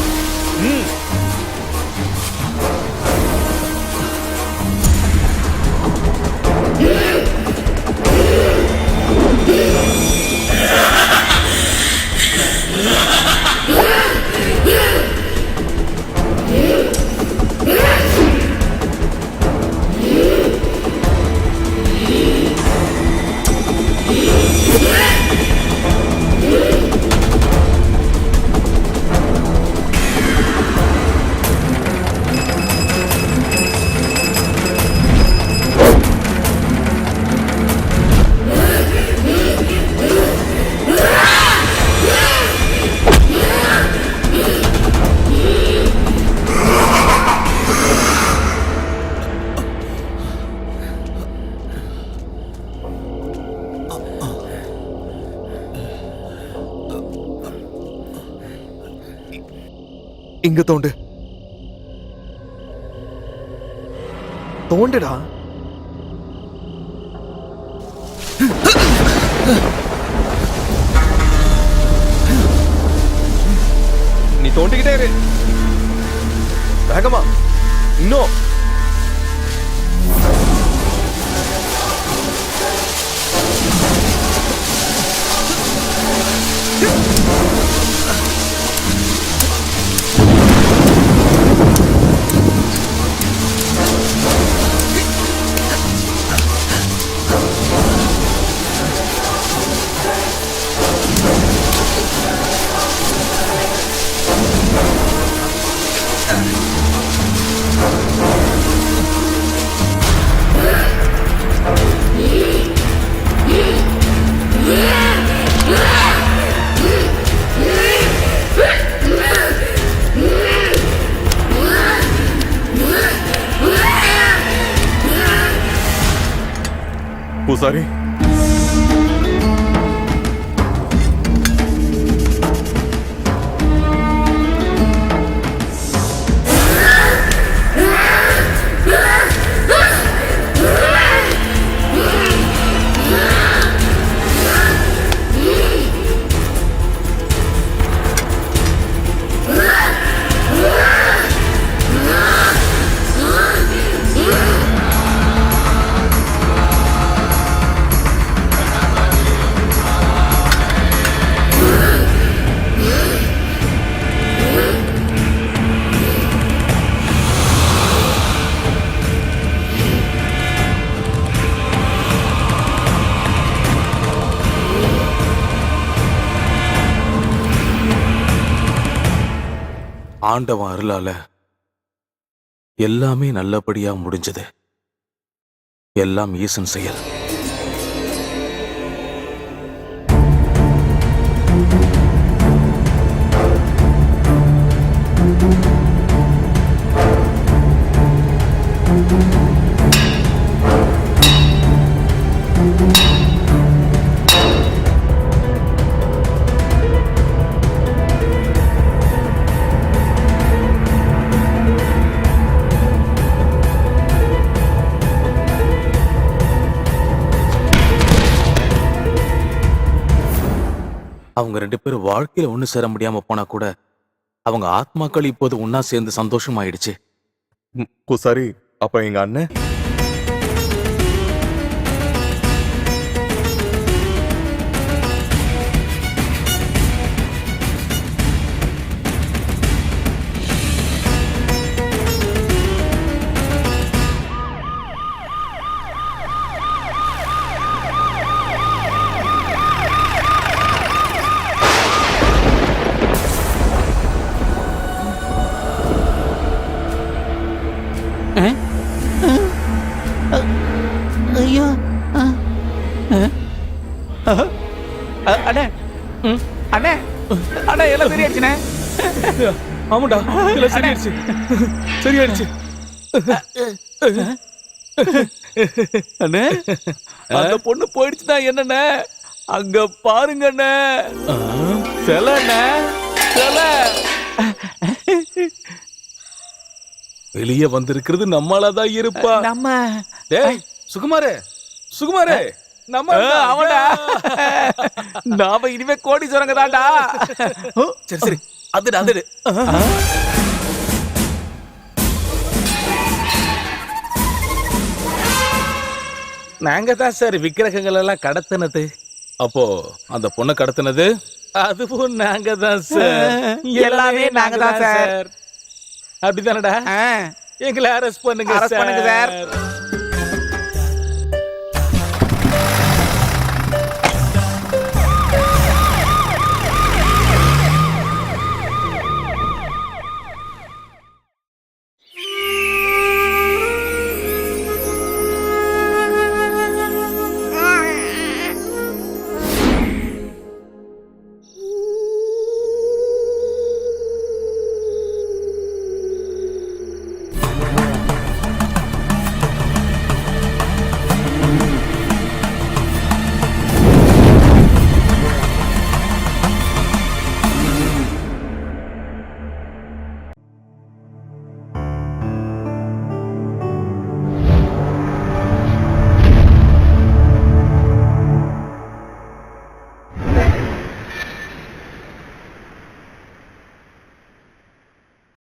இங்க தோண்டு. தோண்டுடா. நீ தோண்டிக்கிட்டே இரு. வேகமா இன்னும். பூசாரி, ஆண்டவன் அருளால எல்லாமே நல்லபடியா முடிஞ்சது. எல்லாம் ஈசன் செயல். அவங்க 2 பேரும் வாழ்க்கையில ஒண்ணு சேர முடியாம போனா கூட அவங்க ஆத்மாக்கள் இப்போது ஒன்னா சேர்ந்து சந்தோஷமாயிடுச்சு. பூசாரி, அப்ப எங்க அண்ணன் ஐயோ அண்ணே அண்ணே அண்ணே எல்லாம் சரியாச்சுண்ணே. ஆமாடா, எல்லாம் சரியாயிடுச்சு. சரியாயிடுச்சு. அண்ணே அந்த பொண்ணு போயிடுச்சுன்னா என்னண்ணே? அங்க பாருங்க அண்ணே, சிலை அண்ணே, சிலை. வெளியே வந்திருக்கிறது நம்மளாதான் இருப்பா. நம்ம டேய் சுகுமாரே, சுகுமாரே, நம்ம அவன்டா. நாம இனிமே கோடீஸ்வரங்க தான்டா. சரி சரி, அதுடு அதுடு. நாங்க தான் சார் விக்கிரகங்கள் எல்லாம் கடத்தினது. அப்போ அந்த பொண்ணை கடத்தினது அதுவும் நாங்க தான் சார். எல்லாமே நாங்க தான் சார். அப்படிதானடா? எங்களை அரெஸ்ட் பண்ணுங்க Arrest பண்ணுங்க சார். சார்.